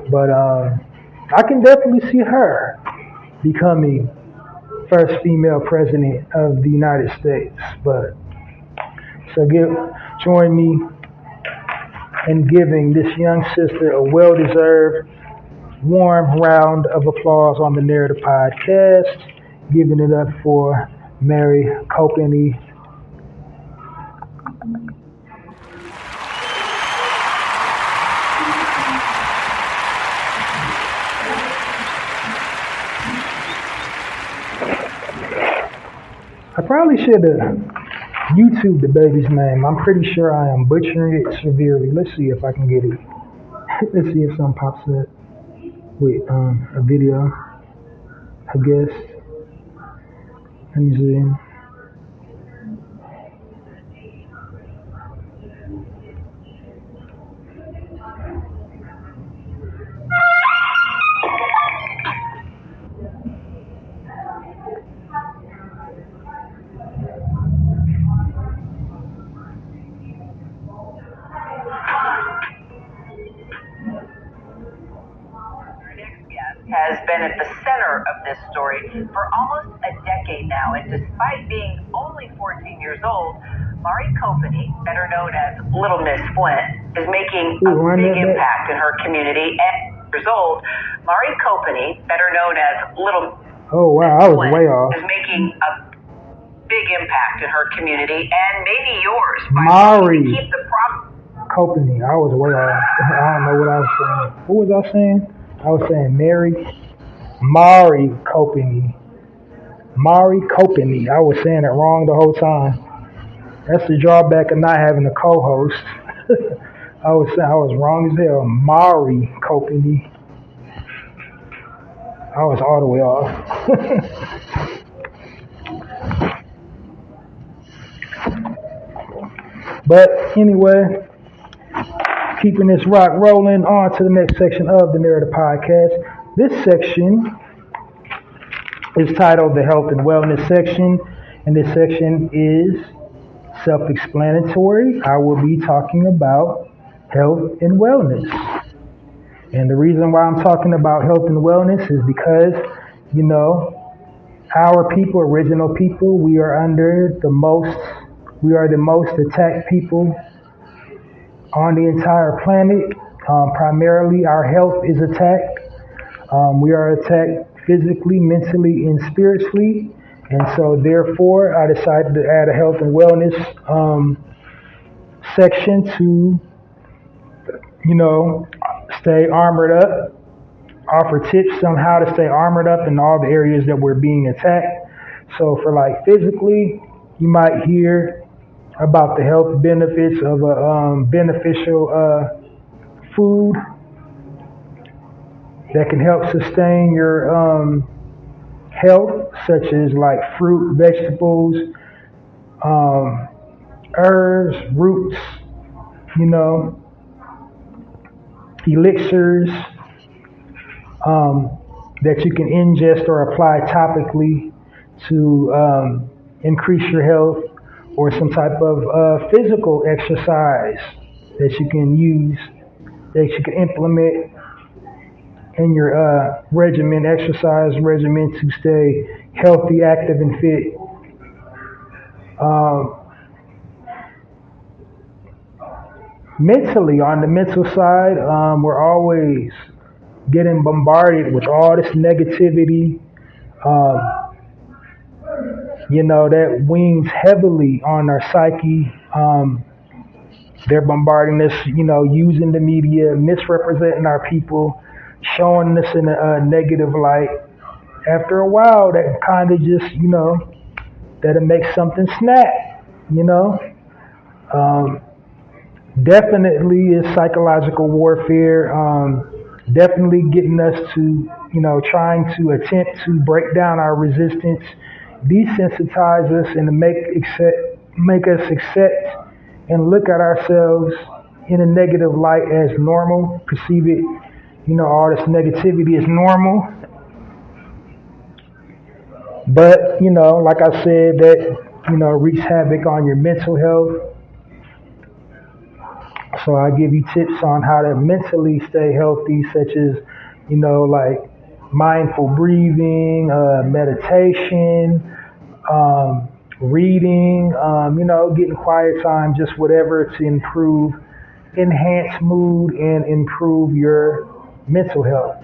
But I can definitely see her becoming first female president of the United States. But so join me in giving this young sister a well-deserved warm round of applause on the Narrator Podcast, giving it up for Mary Copeny. I probably should have YouTube the baby's name. I'm pretty sure I am butchering it severely. Let's see if I can get it. Let's see if something pops up with a video, I guess. Let me see. Has been at the center of this story for almost a decade now, and despite being only 14 years old, Mari Copeny, better known as Little Miss Flint, is making a big impact in her community. And years old, Mari Copeny, better known as Little Oh wow, I was way off. is making a big impact in her community and maybe yours by Mari keep the problem. Copeny, I was way off. I don't know what I was saying. What was I saying? I was saying Mari Copeny. Mari Copeny. I was saying it wrong the whole time. That's the drawback of not having a co-host. I was wrong as hell. Mari Copeny. I was all the way off. But anyway, keeping this rock rolling, on to the next section of the Narrator Podcast. This section is titled the Health and Wellness section, and this section is self-explanatory. I will be talking about health and wellness. And the reason why I'm talking about health and wellness is because, our people, original people, we are the most attacked people on the entire planet. Primarily, our health is attacked. We are attacked physically, mentally, and spiritually. And so, therefore, I decided to add a health and wellness section to, stay armored up, offer tips on how to stay armored up in all the areas that we're being attacked. So, for like physically, you might hear about the health benefits of a beneficial food that can help sustain your health, such as like fruit, vegetables, herbs, roots, elixirs that you can ingest or apply topically to increase your health, or some type of physical exercise that you can use, that you can implement in your exercise regimen to stay healthy, active, and fit. Mentally, on the mental side, we're always getting bombarded with all this negativity, that weighs heavily on our psyche. They're bombarding us, using the media, misrepresenting our people, showing us in a negative light. After a while, that kind of just, that it makes something snap, Definitely is psychological warfare. Definitely getting us to, trying to attempt to break down our resistance, desensitize us, and to make us accept and look at ourselves in a negative light as normal, perceive it, all this negativity is normal. But, like I said, that, wreaks havoc on your mental health. So I give you tips on how to mentally stay healthy, such as, mindful breathing, meditation, reading, getting quiet time, just whatever to enhance mood and improve your mental health.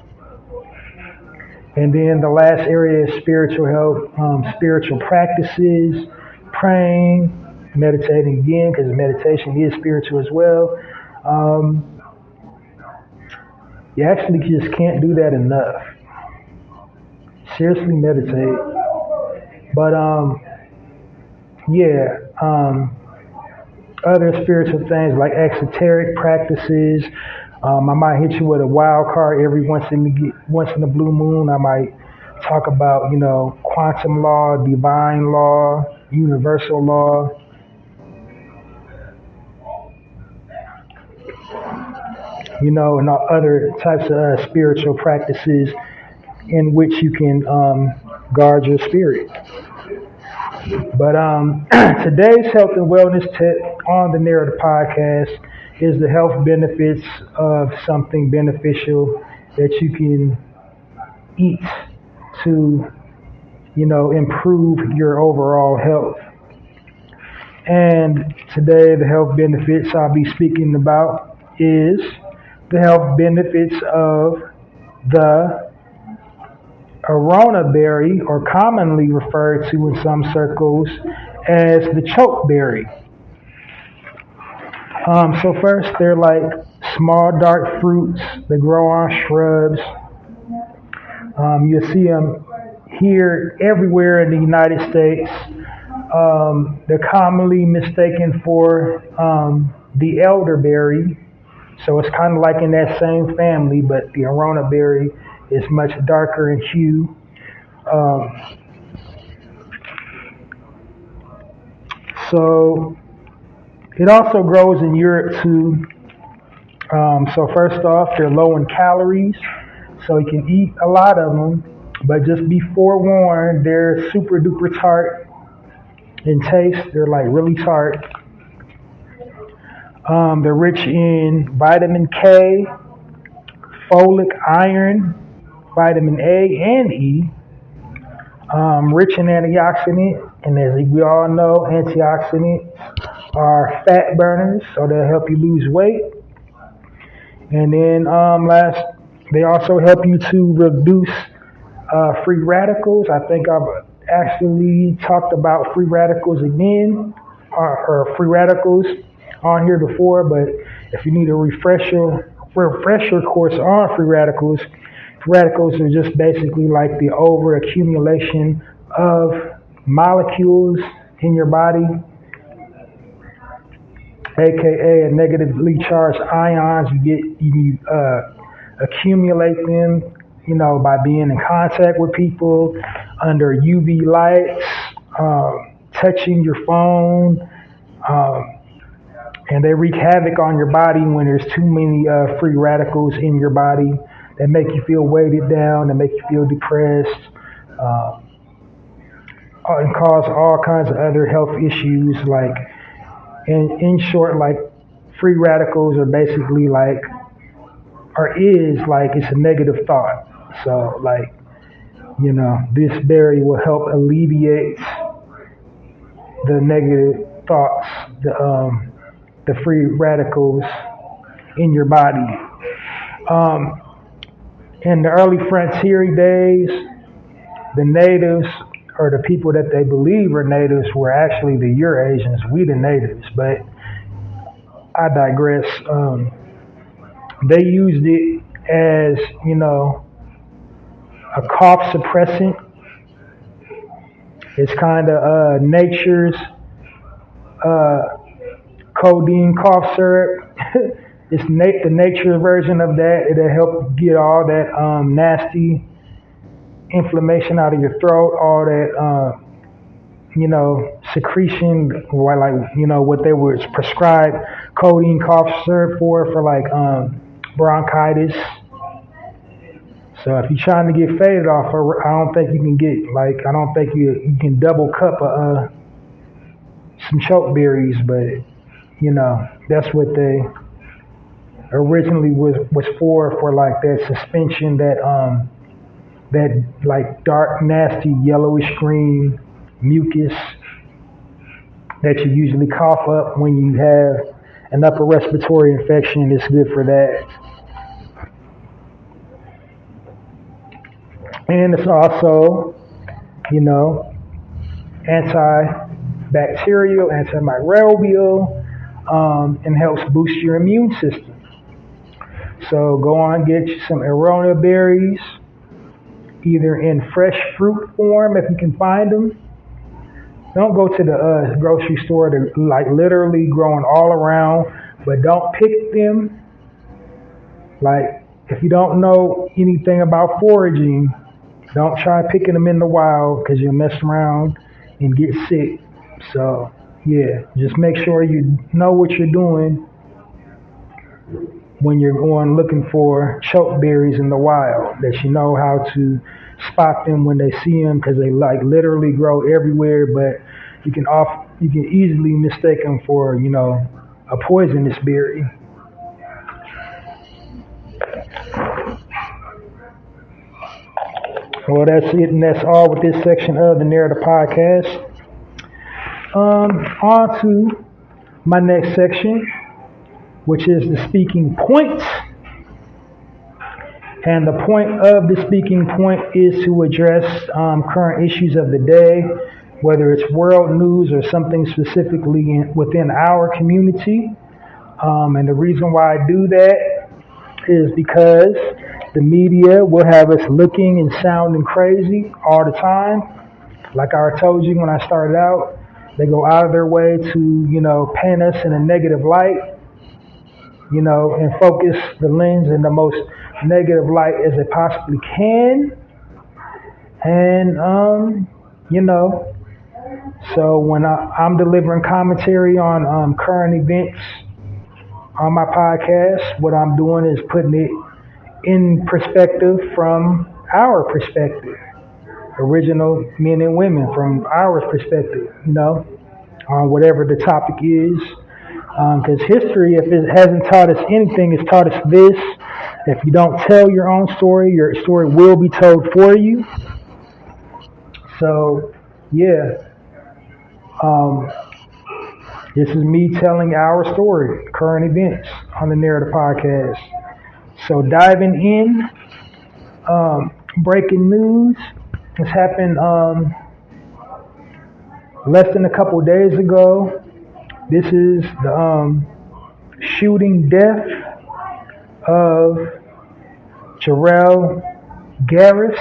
And then the last area is spiritual health, spiritual practices, praying, meditating again, because meditation is spiritual as well. You actually just can't do that enough. Seriously meditate. But other spiritual things like exoteric practices. I might hit you with a wild card every once in the blue moon. I might talk about, quantum law, divine law, universal law. And other types of spiritual practices in which you can guard your spirit. But today's health and wellness tip on the Narrator podcast is the health benefits of something beneficial that you can eat to, improve your overall health. And today the health benefits I'll be speaking about is the health benefits of the arona berry, or commonly referred to in some circles as the chokeberry. So first, they're like small dark fruits that grow on shrubs. You'll see them here everywhere in the United States. They're commonly mistaken for the elderberry. So it's kind of like in that same family, but the arona berry is much darker in hue. So it also grows in Europe too. So first off, they're low in calories, so you can eat a lot of them, but just be forewarned, they're super duper tart in taste. They're like really tart. They're rich in vitamin K, folic, iron, vitamin A and E, rich in antioxidant, and as we all know, antioxidants are fat burners, so they'll help you lose weight. And then they also help you to reduce free radicals. I think I've actually talked about free radicals again, or free radicals on here before, but if you need a refresher course on free radicals are just basically like the over accumulation of molecules in your body, aka negatively charged ions. You accumulate them, by being in contact with people, under UV lights, touching your phone, and they wreak havoc on your body when there's too many free radicals in your body that make you feel weighted down, that make you feel depressed, and cause all kinds of other health issues. Like, in short, like free radicals are basically it's a negative thought. So this berry will help alleviate the negative thoughts, the free radicals in your body. In the early frontier days, the natives, or the people that they believe are natives, were actually the Eurasians, we the natives, but I digress. They used it as, a cough suppressant. It's kind of nature's codeine cough syrup. It's the nature version of that. It'll help get all that nasty inflammation out of your throat, all that secretion, or what they would prescribe codeine cough syrup for bronchitis. So if you're trying to get faded off, I don't think you can you can double cup some chokeberries, but that's what they originally was for like that suspension, that that like dark, nasty, yellowish green mucus that you usually cough up when you have an upper respiratory infection. It's good for that. And it's also, antibacterial, antimicrobial, and helps boost your immune system. So go on, get you some aronia berries, either in fresh fruit form if you can find them. Don't go to the grocery store. They're like literally growing all around, but don't pick them. Like if you don't know anything about foraging, don't try picking them in the wild because you'll mess around and get sick. So yeah, just make sure you know what you're doing when you're going looking for chokeberries in the wild, that you know how to spot them when they see them, because they like literally grow everywhere, but you can easily mistake them for a poisonous berry. Well, that's it, and that's all with this section of the Narrator Podcast. On to my next section, which is the speaking point. And the point of the speaking point is to address current issues of the day, whether it's world news or something specifically within our community. And the reason why I do that is because the media will have us looking and sounding crazy all the time. Like I told you when I started out, they go out of their way to, paint us in a negative light, and focus the lens in the most negative light as they possibly can. And, so when I'm delivering commentary on current events on my podcast, what I'm doing is putting it in perspective from our perspective, original men and women from our perspective, on whatever the topic is. Because history, if it hasn't taught us anything, it's taught us this: if you don't tell your own story, your story will be told for you. So, yeah, this is me telling our story, current events on the Narrator Podcast. So diving in, breaking news. This happened less than a couple days ago. This is the shooting death of Jarrell Garris.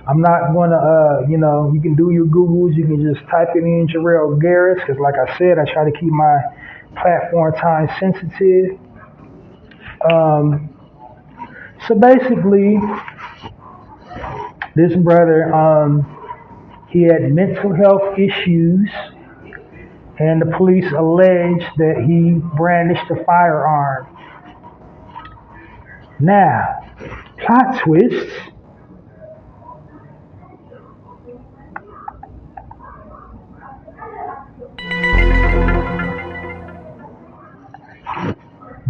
I'm not gonna, you can do your Googles. You can just type it in Jarrell Garris, because like I said, I try to keep my platform time sensitive. So basically, this brother, he had mental health issues, and the police alleged that he brandished a firearm. Now, plot twist.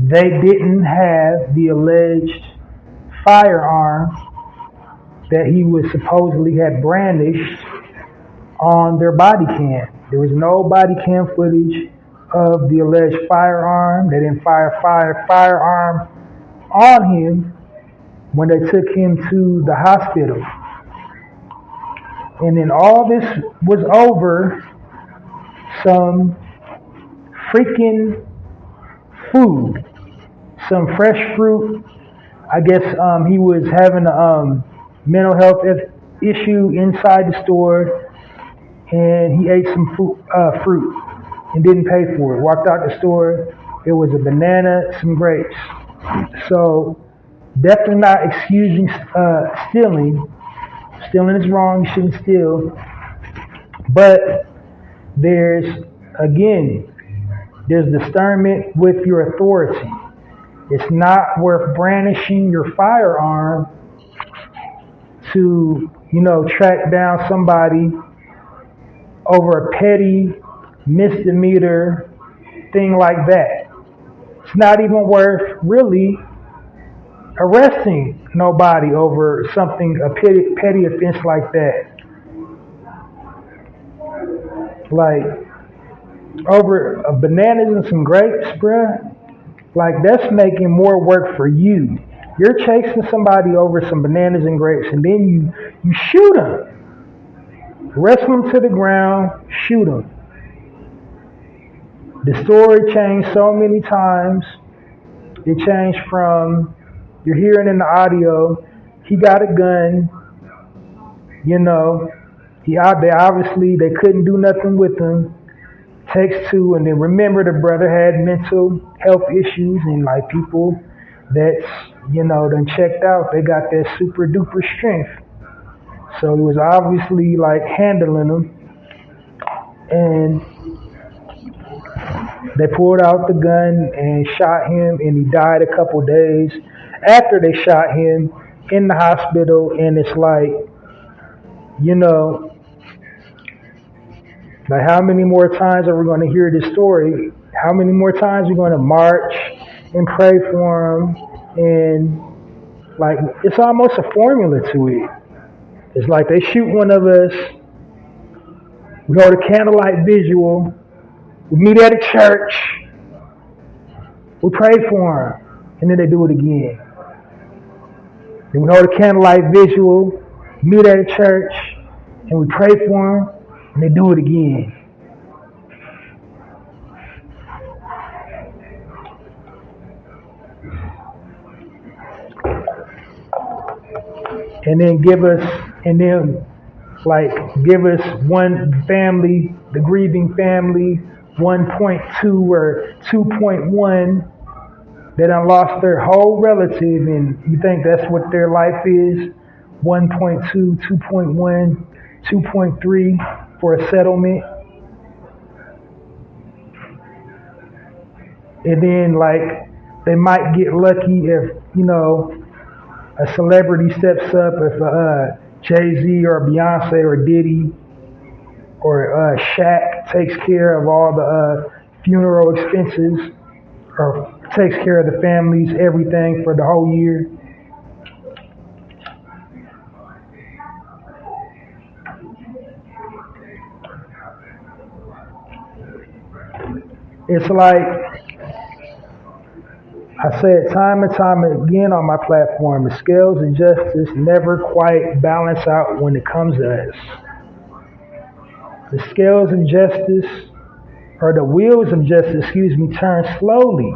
They didn't have the alleged firearm that he was supposedly had brandished on their body cam. There was no body cam footage of the alleged firearm. They didn't fire firearm on him when they took him to the hospital. And then all this was over some freaking food, some fresh fruit. I guess he was having a mental health issue inside the store, and he ate some fruit and didn't pay for it. Walked out the store, it was a banana, some grapes. So definitely not excusing stealing. Stealing is wrong, you shouldn't steal. But there's discernment with your authority. It's not worth brandishing your firearm to, track down somebody over a petty misdemeanor thing like that. It's not even worth really arresting nobody over something, a petty offense like that. Like, over bananas and some grapes, bruh. Like, that's making more work for you. You're chasing somebody over some bananas and grapes, and then you shoot them. Wrestle them to the ground, shoot them. The story changed so many times. It changed from, you're hearing in the audio, he got a gun, you know, they couldn't do nothing with him. Takes two, and then remember the brother had mental health issues, and like people that's, you know, done checked out, they got that super duper strength. So he was obviously like handling them, and they pulled out the gun and shot him, and he died a couple days after they shot him in the hospital. And it's like, you know, like, how many more times are we going to hear this story? How many more times are we going to march and pray for him? And like, it's almost a formula to it. It's like they shoot one of us, we go to candlelight visual, we meet at a church, we pray for him, and then they do it again. Then we go to candlelight visual, meet at a church, and we pray for him, and they do it again. And then give us one family, the grieving family, 1.2 or 2.1 that done lost their whole relative, and you think that's what their life is? 1.2, 2.1, 2.3 for a settlement. And then, like, they might get lucky if, you know, a celebrity steps up, if Jay-Z or Beyonce or Diddy or Shaq takes care of all the funeral expenses, or takes care of the families, everything for the whole year. It's like, I say it time and time again on my platform, the scales of justice never quite balance out when it comes to us. The scales of justice, or the wheels of justice, turn slowly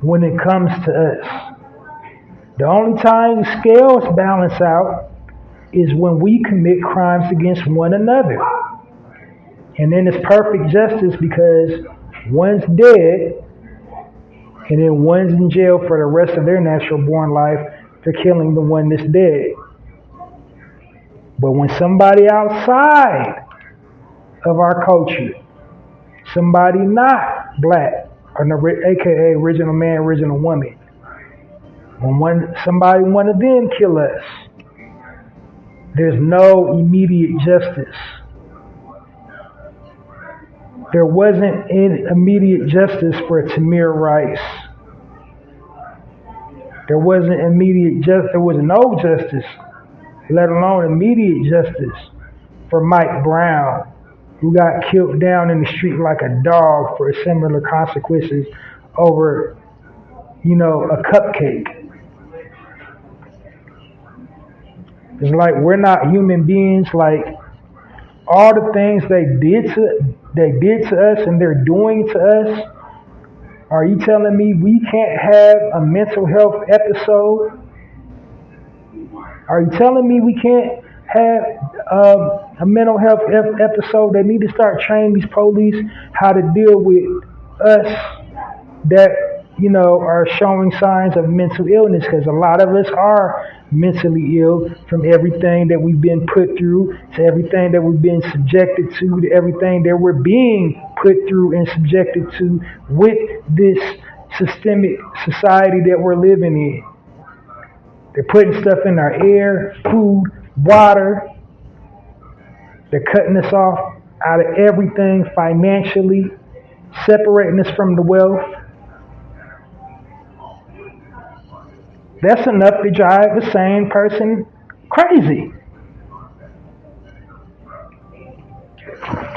when it comes to us. The only time the scales balance out is when we commit crimes against one another. And then it's perfect justice because one's dead, and then one's in jail for the rest of their natural born life for killing the one that's dead. But when somebody outside of our culture, somebody not black, or aka original man, original woman, when one of them kill us, there's no immediate justice. There wasn't immediate justice for Tamir Rice. There wasn't immediate justice. There was no justice, let alone immediate justice, for Mike Brown, who got killed down in the street like a dog for similar consequences over, you know, a cupcake. It's like we're not human beings. Like, all the things they did to us and they're doing to us, are you telling me we can't have a mental health episode? Are you telling me we can't have a mental health episode? They need to start training these police how to deal with us that, you know, are showing signs of mental illness, because a lot of us are mentally ill from everything that we've been put through, to everything that we've been subjected to everything that we're being put through and subjected to with this systemic society that we're living in. They're putting stuff in our air, food, water. They're cutting us off out of everything financially, separating us from the wealth. That's enough to drive a sane person crazy.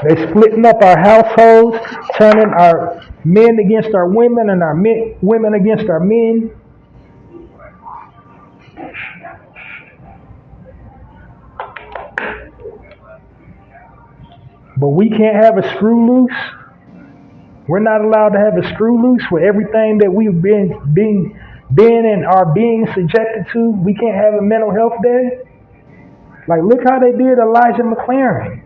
They splitting up our households, turning our men against our women and our women against our men. But we can't have a screw loose. We're not allowed to have a screw loose with everything that we've been and are being subjected to. We can't have a mental health day. Like, look how they did Elijah McLaren.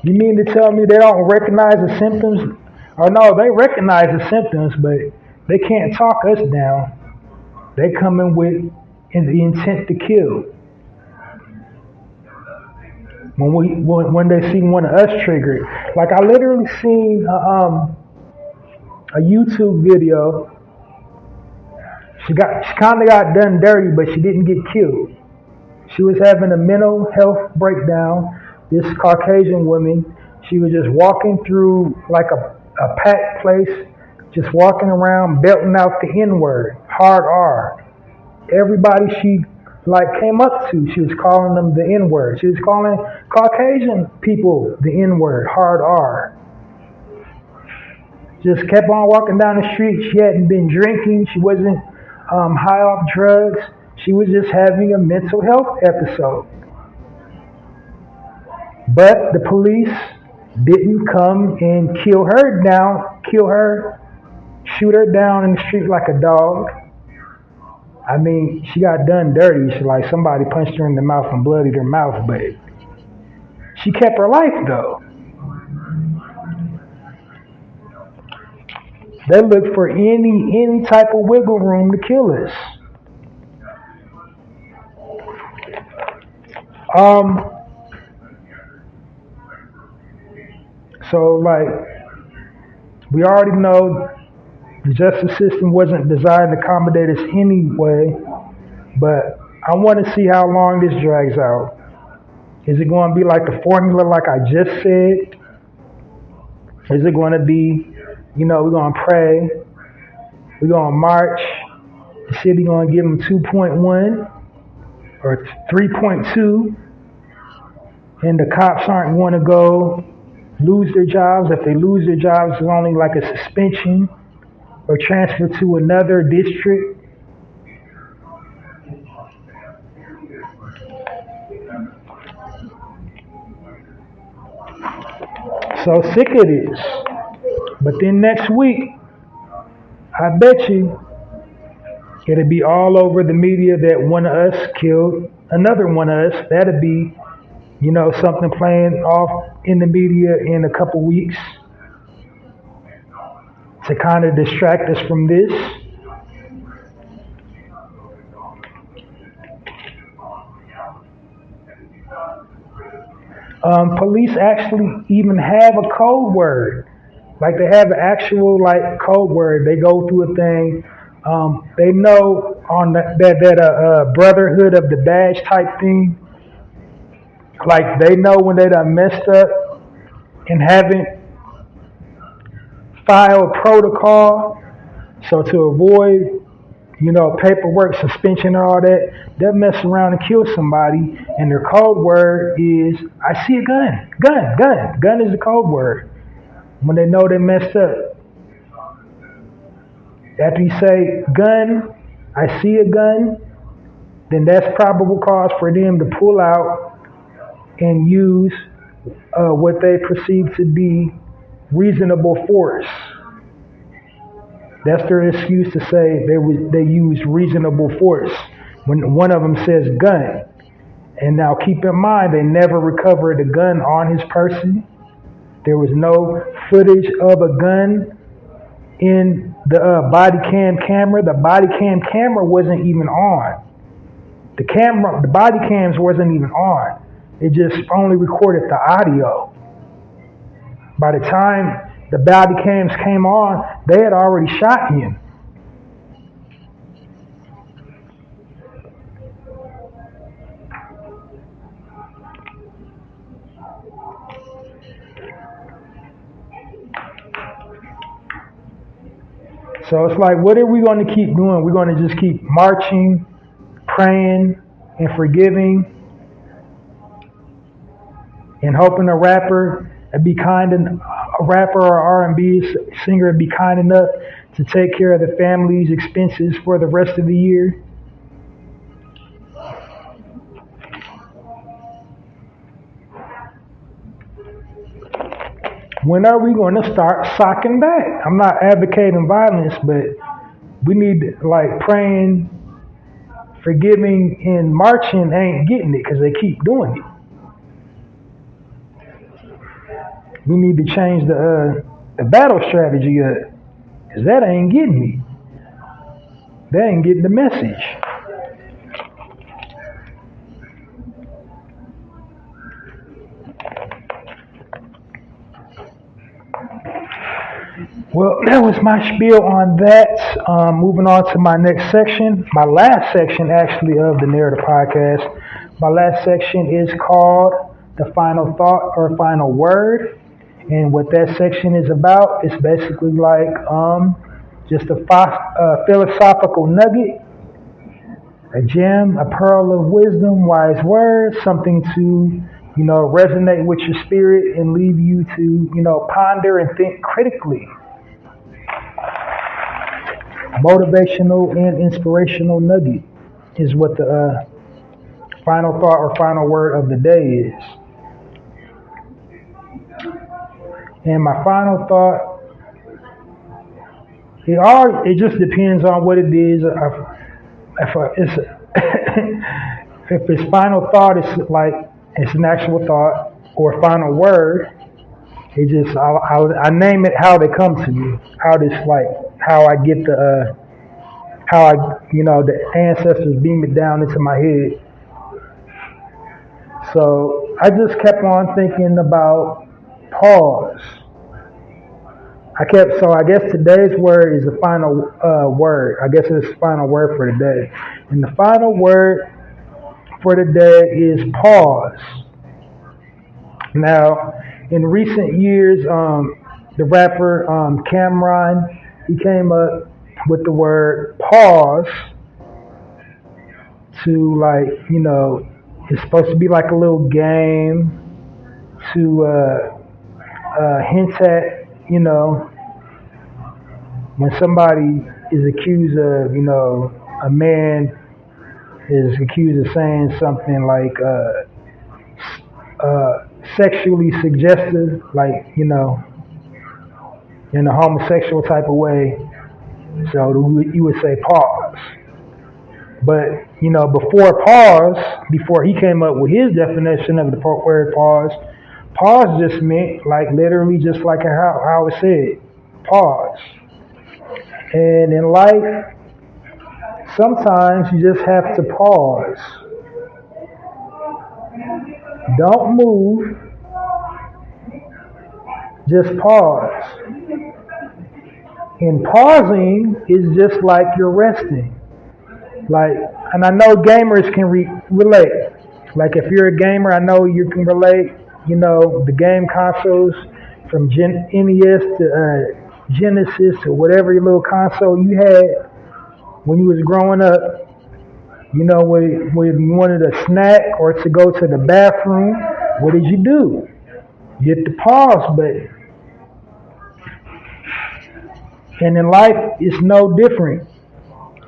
You mean to tell me they don't recognize the symptoms? Or no, they recognize the symptoms, but they can't talk us down. They come in with the intent to kill. When they see one of us triggered, like I literally seen a YouTube video. She kind of got done dirty, but she didn't get killed. She was having a mental health breakdown. This Caucasian woman, she was just walking through like a packed place, just walking around belting out the N-word, hard R. Everybody she came up to, she was calling them the N-word. She was calling Caucasian people the N-word, hard R. Just kept on walking down the street. She hadn't been drinking. She wasn't high off drugs. She was just having a mental health episode. But the police didn't come and shoot her down in the street like a dog. I mean, she got done dirty. She somebody punched her in the mouth and bloodied her mouth, but she kept her life though. They look for any type of wiggle room to kill us. So we already know the justice system wasn't designed to accommodate us anyway, but I want to see how long this drags out. Is it going to be like the formula like I just said? Is it going to be, we're going to pray, we're going to march, the city going to give them 2.1 or 3.2, and the cops aren't going to go lose their jobs. If they lose their jobs, it's only like a suspension or transfer to another district. So sick of this. But then next week, I bet you it'll be all over the media that one of us killed another one of us. That'll be, something playing off in the media in a couple weeks to kind of distract us from this. Police actually even have a code word. They have an actual code word. They go through a thing. They know on that brotherhood of the badge type thing. They know when they done messed up and haven't filed protocol. So to avoid, paperwork, suspension, and all that, they'll mess around and kill somebody. And their code word is, I see a gun. Gun. Gun is the code word. When they know they messed up. After you say, gun, I see a gun, then that's probable cause for them to pull out and use what they perceive to be reasonable force. That's their excuse to say they used reasonable force when one of them says gun. And now keep in mind, they never recovered a gun on his person. There was no footage of a gun in the body cam camera. The body cam camera wasn't even on. The body cams wasn't even on. It just only recorded the audio. By the time the body cams came on, they had already shot him. So it's like, what are we going to keep doing? We're going to just keep marching, praying, and forgiving, and hoping a rapper or R&B singer would be kind enough to take care of the family's expenses for the rest of the year. When are we going to start socking back? I'm not advocating violence, but we need to, like, praying, forgiving, and marching ain't getting it because they keep doing it. We need to change the battle strategy because that ain't getting me. That ain't getting the message. Well, that was my spiel on that. Moving on to my next section, my last section actually of the Narrator podcast. My last section is called The Final Thought or Final Word. And what that section is about is basically like just a philosophical nugget, a gem, a pearl of wisdom, wise words, something to, resonate with your spirit and leave you to, ponder and think critically. Motivational and inspirational nugget is what the final thought or final word of the day is. And my final thought, it just depends on what it is. If it's final thought, it's like it's an actual thought, or final word. It just I name it how they come to me, how I get the ancestors beam it down into my head. So I just kept on thinking about pause. I guess today's word is the final word. I guess it's the final word for today. And the final word for today is pause. Now, in recent years, the rapper Cameron, he came up with the word pause to it's supposed to be like a little game to hint at, when somebody is accused of, a man is accused of saying something like sexually suggestive, like, in a homosexual type of way. So you would say pause. But, before he came up with his definition of the word pause just meant like literally just like how it said, pause. And in life, sometimes you just have to pause. Don't move, just pause. And pausing is just like you're resting. And I know gamers can relate. Like if you're a gamer, I know you can relate. The game consoles from NES to Genesis or whatever your little console you had when you was growing up. When you wanted a snack or to go to the bathroom, what did you do? You hit the pause button. And in life, it's no different.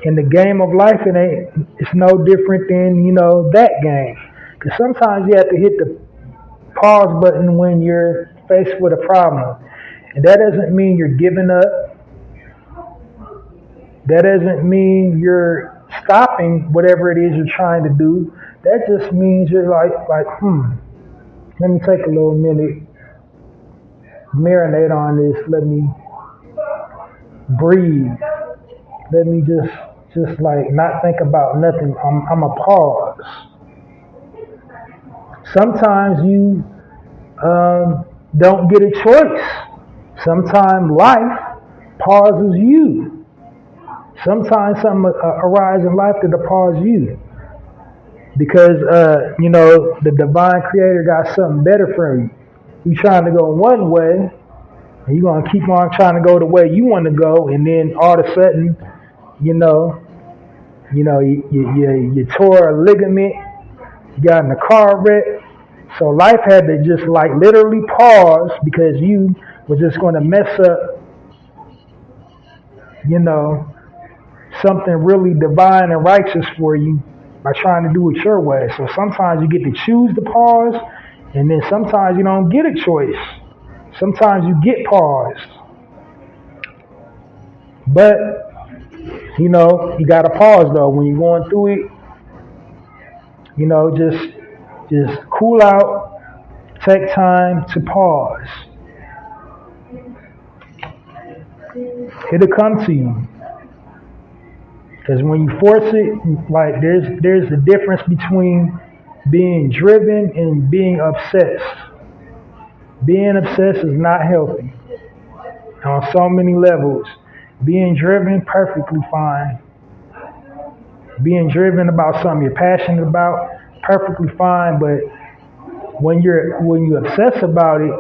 In the game of life, it's no different than, that game. Because sometimes you have to hit the pause button when you're faced with a problem. And that doesn't mean you're giving up. That doesn't mean you're stopping whatever it is you're trying to do. That just means you're like, let me take a little minute, marinate on this, let me breathe. Let me just not think about nothing. I'm a pause. Sometimes you don't get a choice. Sometimes life pauses you. Sometimes something arises in life that pause you. Because, the divine creator got something better for you. You're trying to go one way, And you're gonna keep on trying to go the way you want to go, and then all of a sudden, you know, you tore a ligament, you got in a car wreck. So life had to just like literally pause because you were just gonna mess up, you know, something really divine and righteous for you by trying to do it your way. So sometimes you get to choose to pause, and then sometimes you don't get a choice. Sometimes you get paused. But, you know, you gotta pause though. When you're going through it, you know, just cool out, take time to pause. It'll come to you. Because when you force it, like there's a difference between being driven and being obsessed. Being obsessed is not healthy on so many levels. Being driven, perfectly fine. Being driven about something you're passionate about, perfectly fine. But when you obsess about it,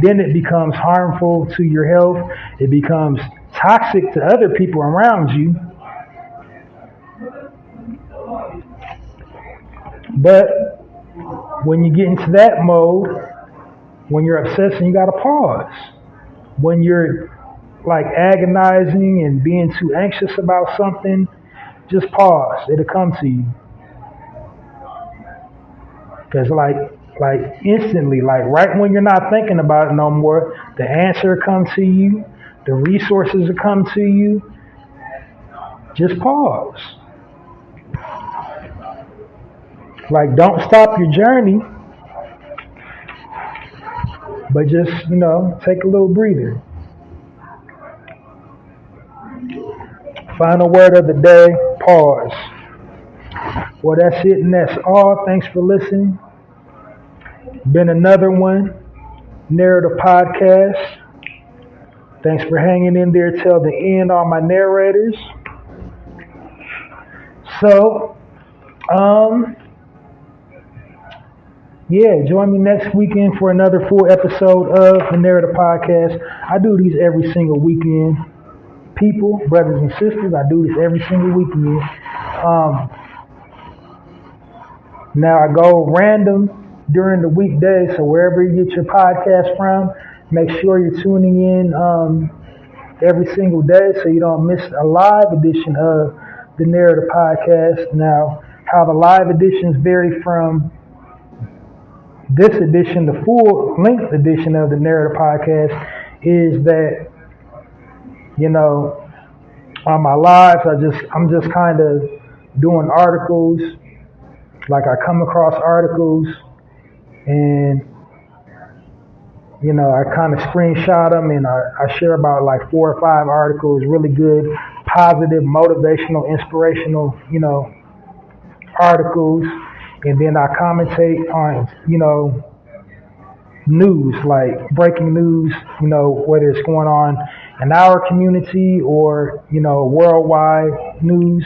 then it becomes harmful to your health. It becomes toxic to other people around you. But when you get into that mode, when you're obsessing, you gotta pause. When you're like agonizing and being too anxious about something, just pause. It'll come to you. Cause like instantly, like right when you're not thinking about it no more, the answer will come to you, the resources will come to you. Just pause. Like don't stop your journey, but just, you know, take a little breather. Final word of the day, pause. Well, that's it and that's all. Thanks for listening. Been another one, Narrative Podcast. Thanks for hanging in there till the end, all my narrators. So, yeah, join me next weekend for another full episode of the Narrative Podcast. I do these every single weekend. People, brothers and sisters, I do this every single weekend. Now I go random during the weekdays, so wherever you get your podcast from, make sure you're tuning in every single day so you don't miss a live edition of the Narrative Podcast. Now, how the live editions vary from this edition, the full length edition of the Narrative Podcast, is that, you know, on my lives, I'm just kind of doing articles. Like I come across articles, and you know, I kind of screenshot them, and I share about like 4 or 5 articles, really good, positive, motivational, inspirational, you know, articles, and then I commentate on, you know, news, like breaking news, you know, whether it's going on in our community or, you know, worldwide news,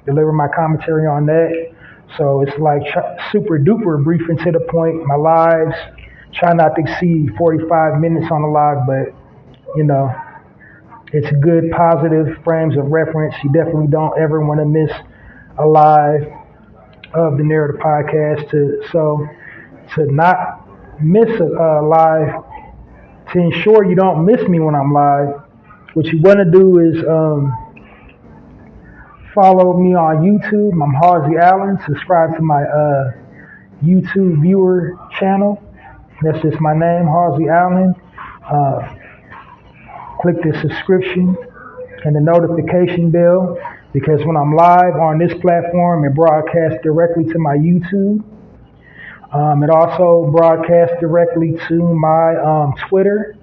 deliver my commentary on that. So it's like super duper brief and to the point. My lives, try not to exceed 45 minutes on the live, but, you know, it's good, positive frames of reference. You definitely don't ever want to miss a live of the Narrative Podcast. To not miss a live, to ensure you don't miss me when I'm live, what you want to do is follow me on YouTube. I'm Halsey Allen. Subscribe to my YouTube viewer channel. That's just my name, Halsey Allen. Click the subscription and the notification bell, because when I'm live on this platform, it broadcasts directly to my YouTube. It also broadcasts directly to my Twitter,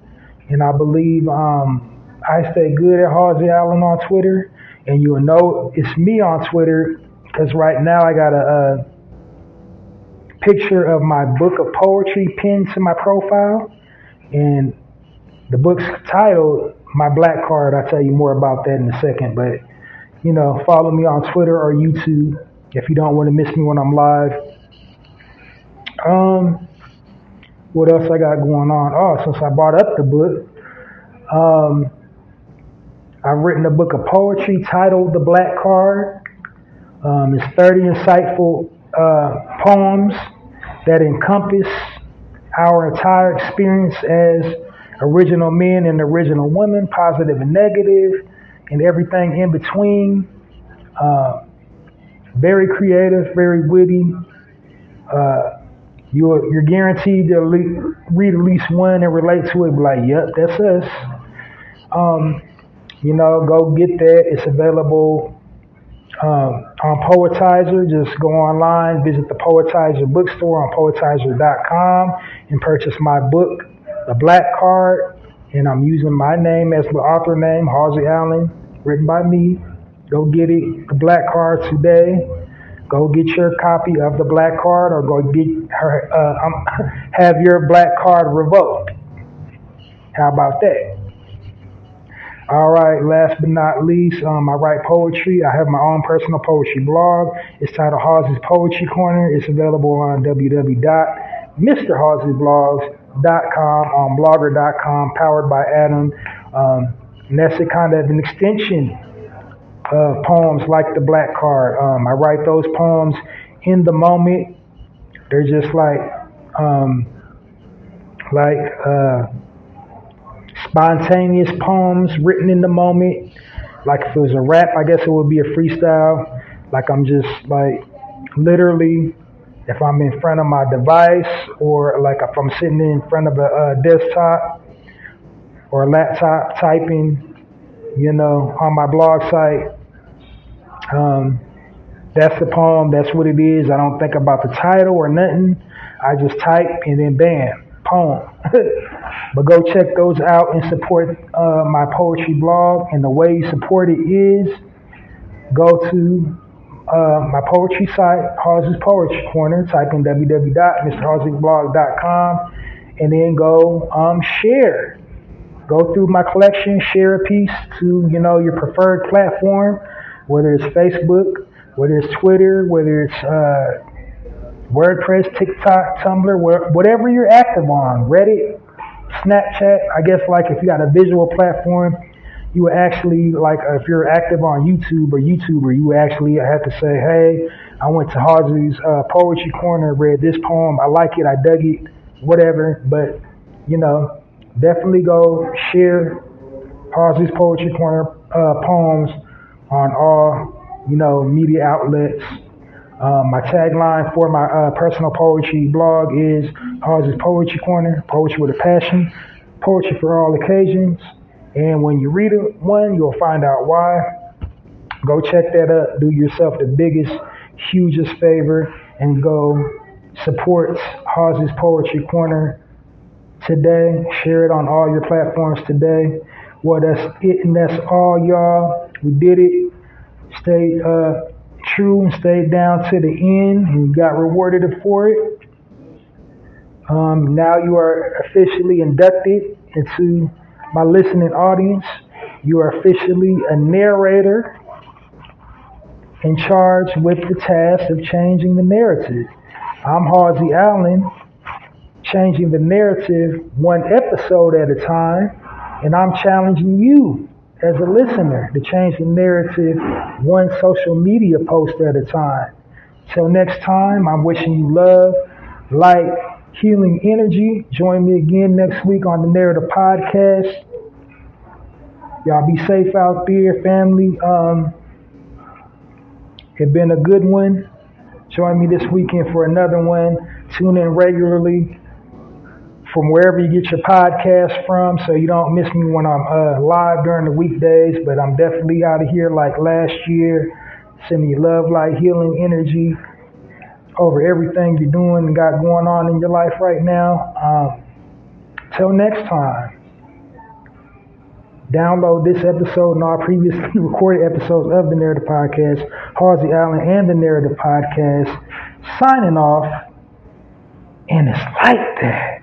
and I believe I stay good at Halsey Allen on Twitter, and you'll know it's me on Twitter because right now I got a picture of my book of poetry pinned to my profile, and the book's titled My Black Card. I'll tell you more about that in a second, but you know, follow me on Twitter or YouTube if you don't want to miss me when I'm live. What else I got going on? Oh, since I brought up the book, Um, I've written a book of poetry titled The Black Card. It's 30 insightful poems that encompass our entire experience as original men and original women, positive and negative, and everything in between. Very creative, very witty. You're guaranteed to read at least one and relate to it. Be like, yep, that's us. Go get that. It's available on Poetizer. Just go online, visit the Poetizer bookstore on poetizer.com and purchase my book, The Black Card. And I'm using my name as the author name, Halsey Allen, written by me. Go get it, The Black Card, today. Go get your copy of The Black Card, or go get have your Black Card revoked. How about that? All right, last but not least, I write poetry. I have my own personal poetry blog. It's titled Hallzies Poetry Corner. It's available on www.mrhallziesblogs.com, on blogger.com, powered by Adam. And that's a kind of an extension of poems like The Black Card. I write those poems in the moment. They're just like spontaneous poems written in the moment. Like if it was a rap, I guess it would be a freestyle. Like I'm just like literally, if I'm in front of my device, or like if I'm sitting in front of a desktop or a laptop typing, on my blog site. That's the poem. That's what it is. I don't think about the title or nothing. I just type and then bam, poem. But go check those out and support my poetry blog. And the way you support it is go to my poetry site, Hallzies Poetry Corner. Type in www.mrhallziesblog.com and then go share. Go through my collection, share a piece to your preferred platform, whether it's Facebook, whether it's Twitter, whether it's WordPress, TikTok, Tumblr, whatever you're active on, Reddit, Snapchat. I guess like if you got a visual platform, you would actually, like if you're active on YouTube or YouTuber, you would actually have to say, hey, I went to Hallzies Poetry Corner, read this poem, I like it, I dug it, whatever. But definitely go share Hallzies Poetry Corner poems on all media outlets. My tagline for my personal poetry blog is Hallzies Poetry Corner, poetry with a passion, poetry for all occasions. And when you read one, you'll find out why. Go check that up. Do yourself the biggest, hugest favor and go support Hallzies Poetry Corner today. Share it on all your platforms today. Well, that's it, and that's all, y'all. We did it. Stayed true and stayed down to the end, and got rewarded for it. Now you are officially inducted into my listening audience. You are officially a narrator in charge with the task of changing the narrative. I'm Halsey Allen, changing the narrative one episode at a time, and I'm challenging you as a listener to change the narrative one social media post at a time. Till next time, I'm wishing you love, light, healing energy. Join me again next week on the Narrator Podcast. Y'all be safe out there, family. It's been a good one. Join me this weekend for another one. Tune in regularly from wherever you get your podcast from, so you don't miss me when I'm live during the weekdays. But I'm definitely out of here like last year, sending you love, light, healing energy over everything you're doing and got going on in your life right now. Till next time, download this episode and all previously recorded episodes of the Narrative Podcast. Halsey Allen and the Narrative Podcast signing off, and it's like that.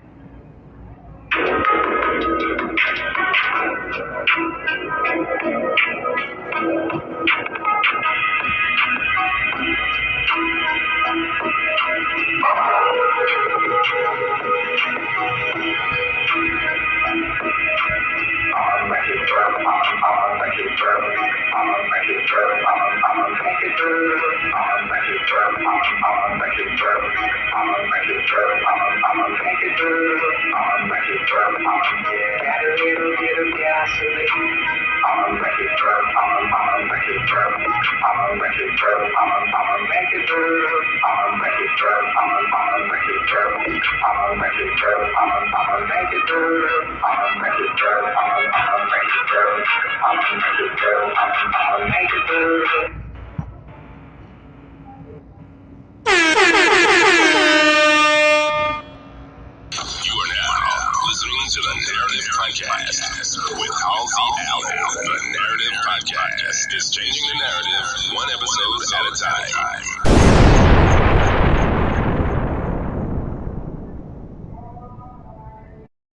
You are now listening to the Narrative Podcast with Halsey Allen. The Narrative Podcast is changing the narrative one episode at a time.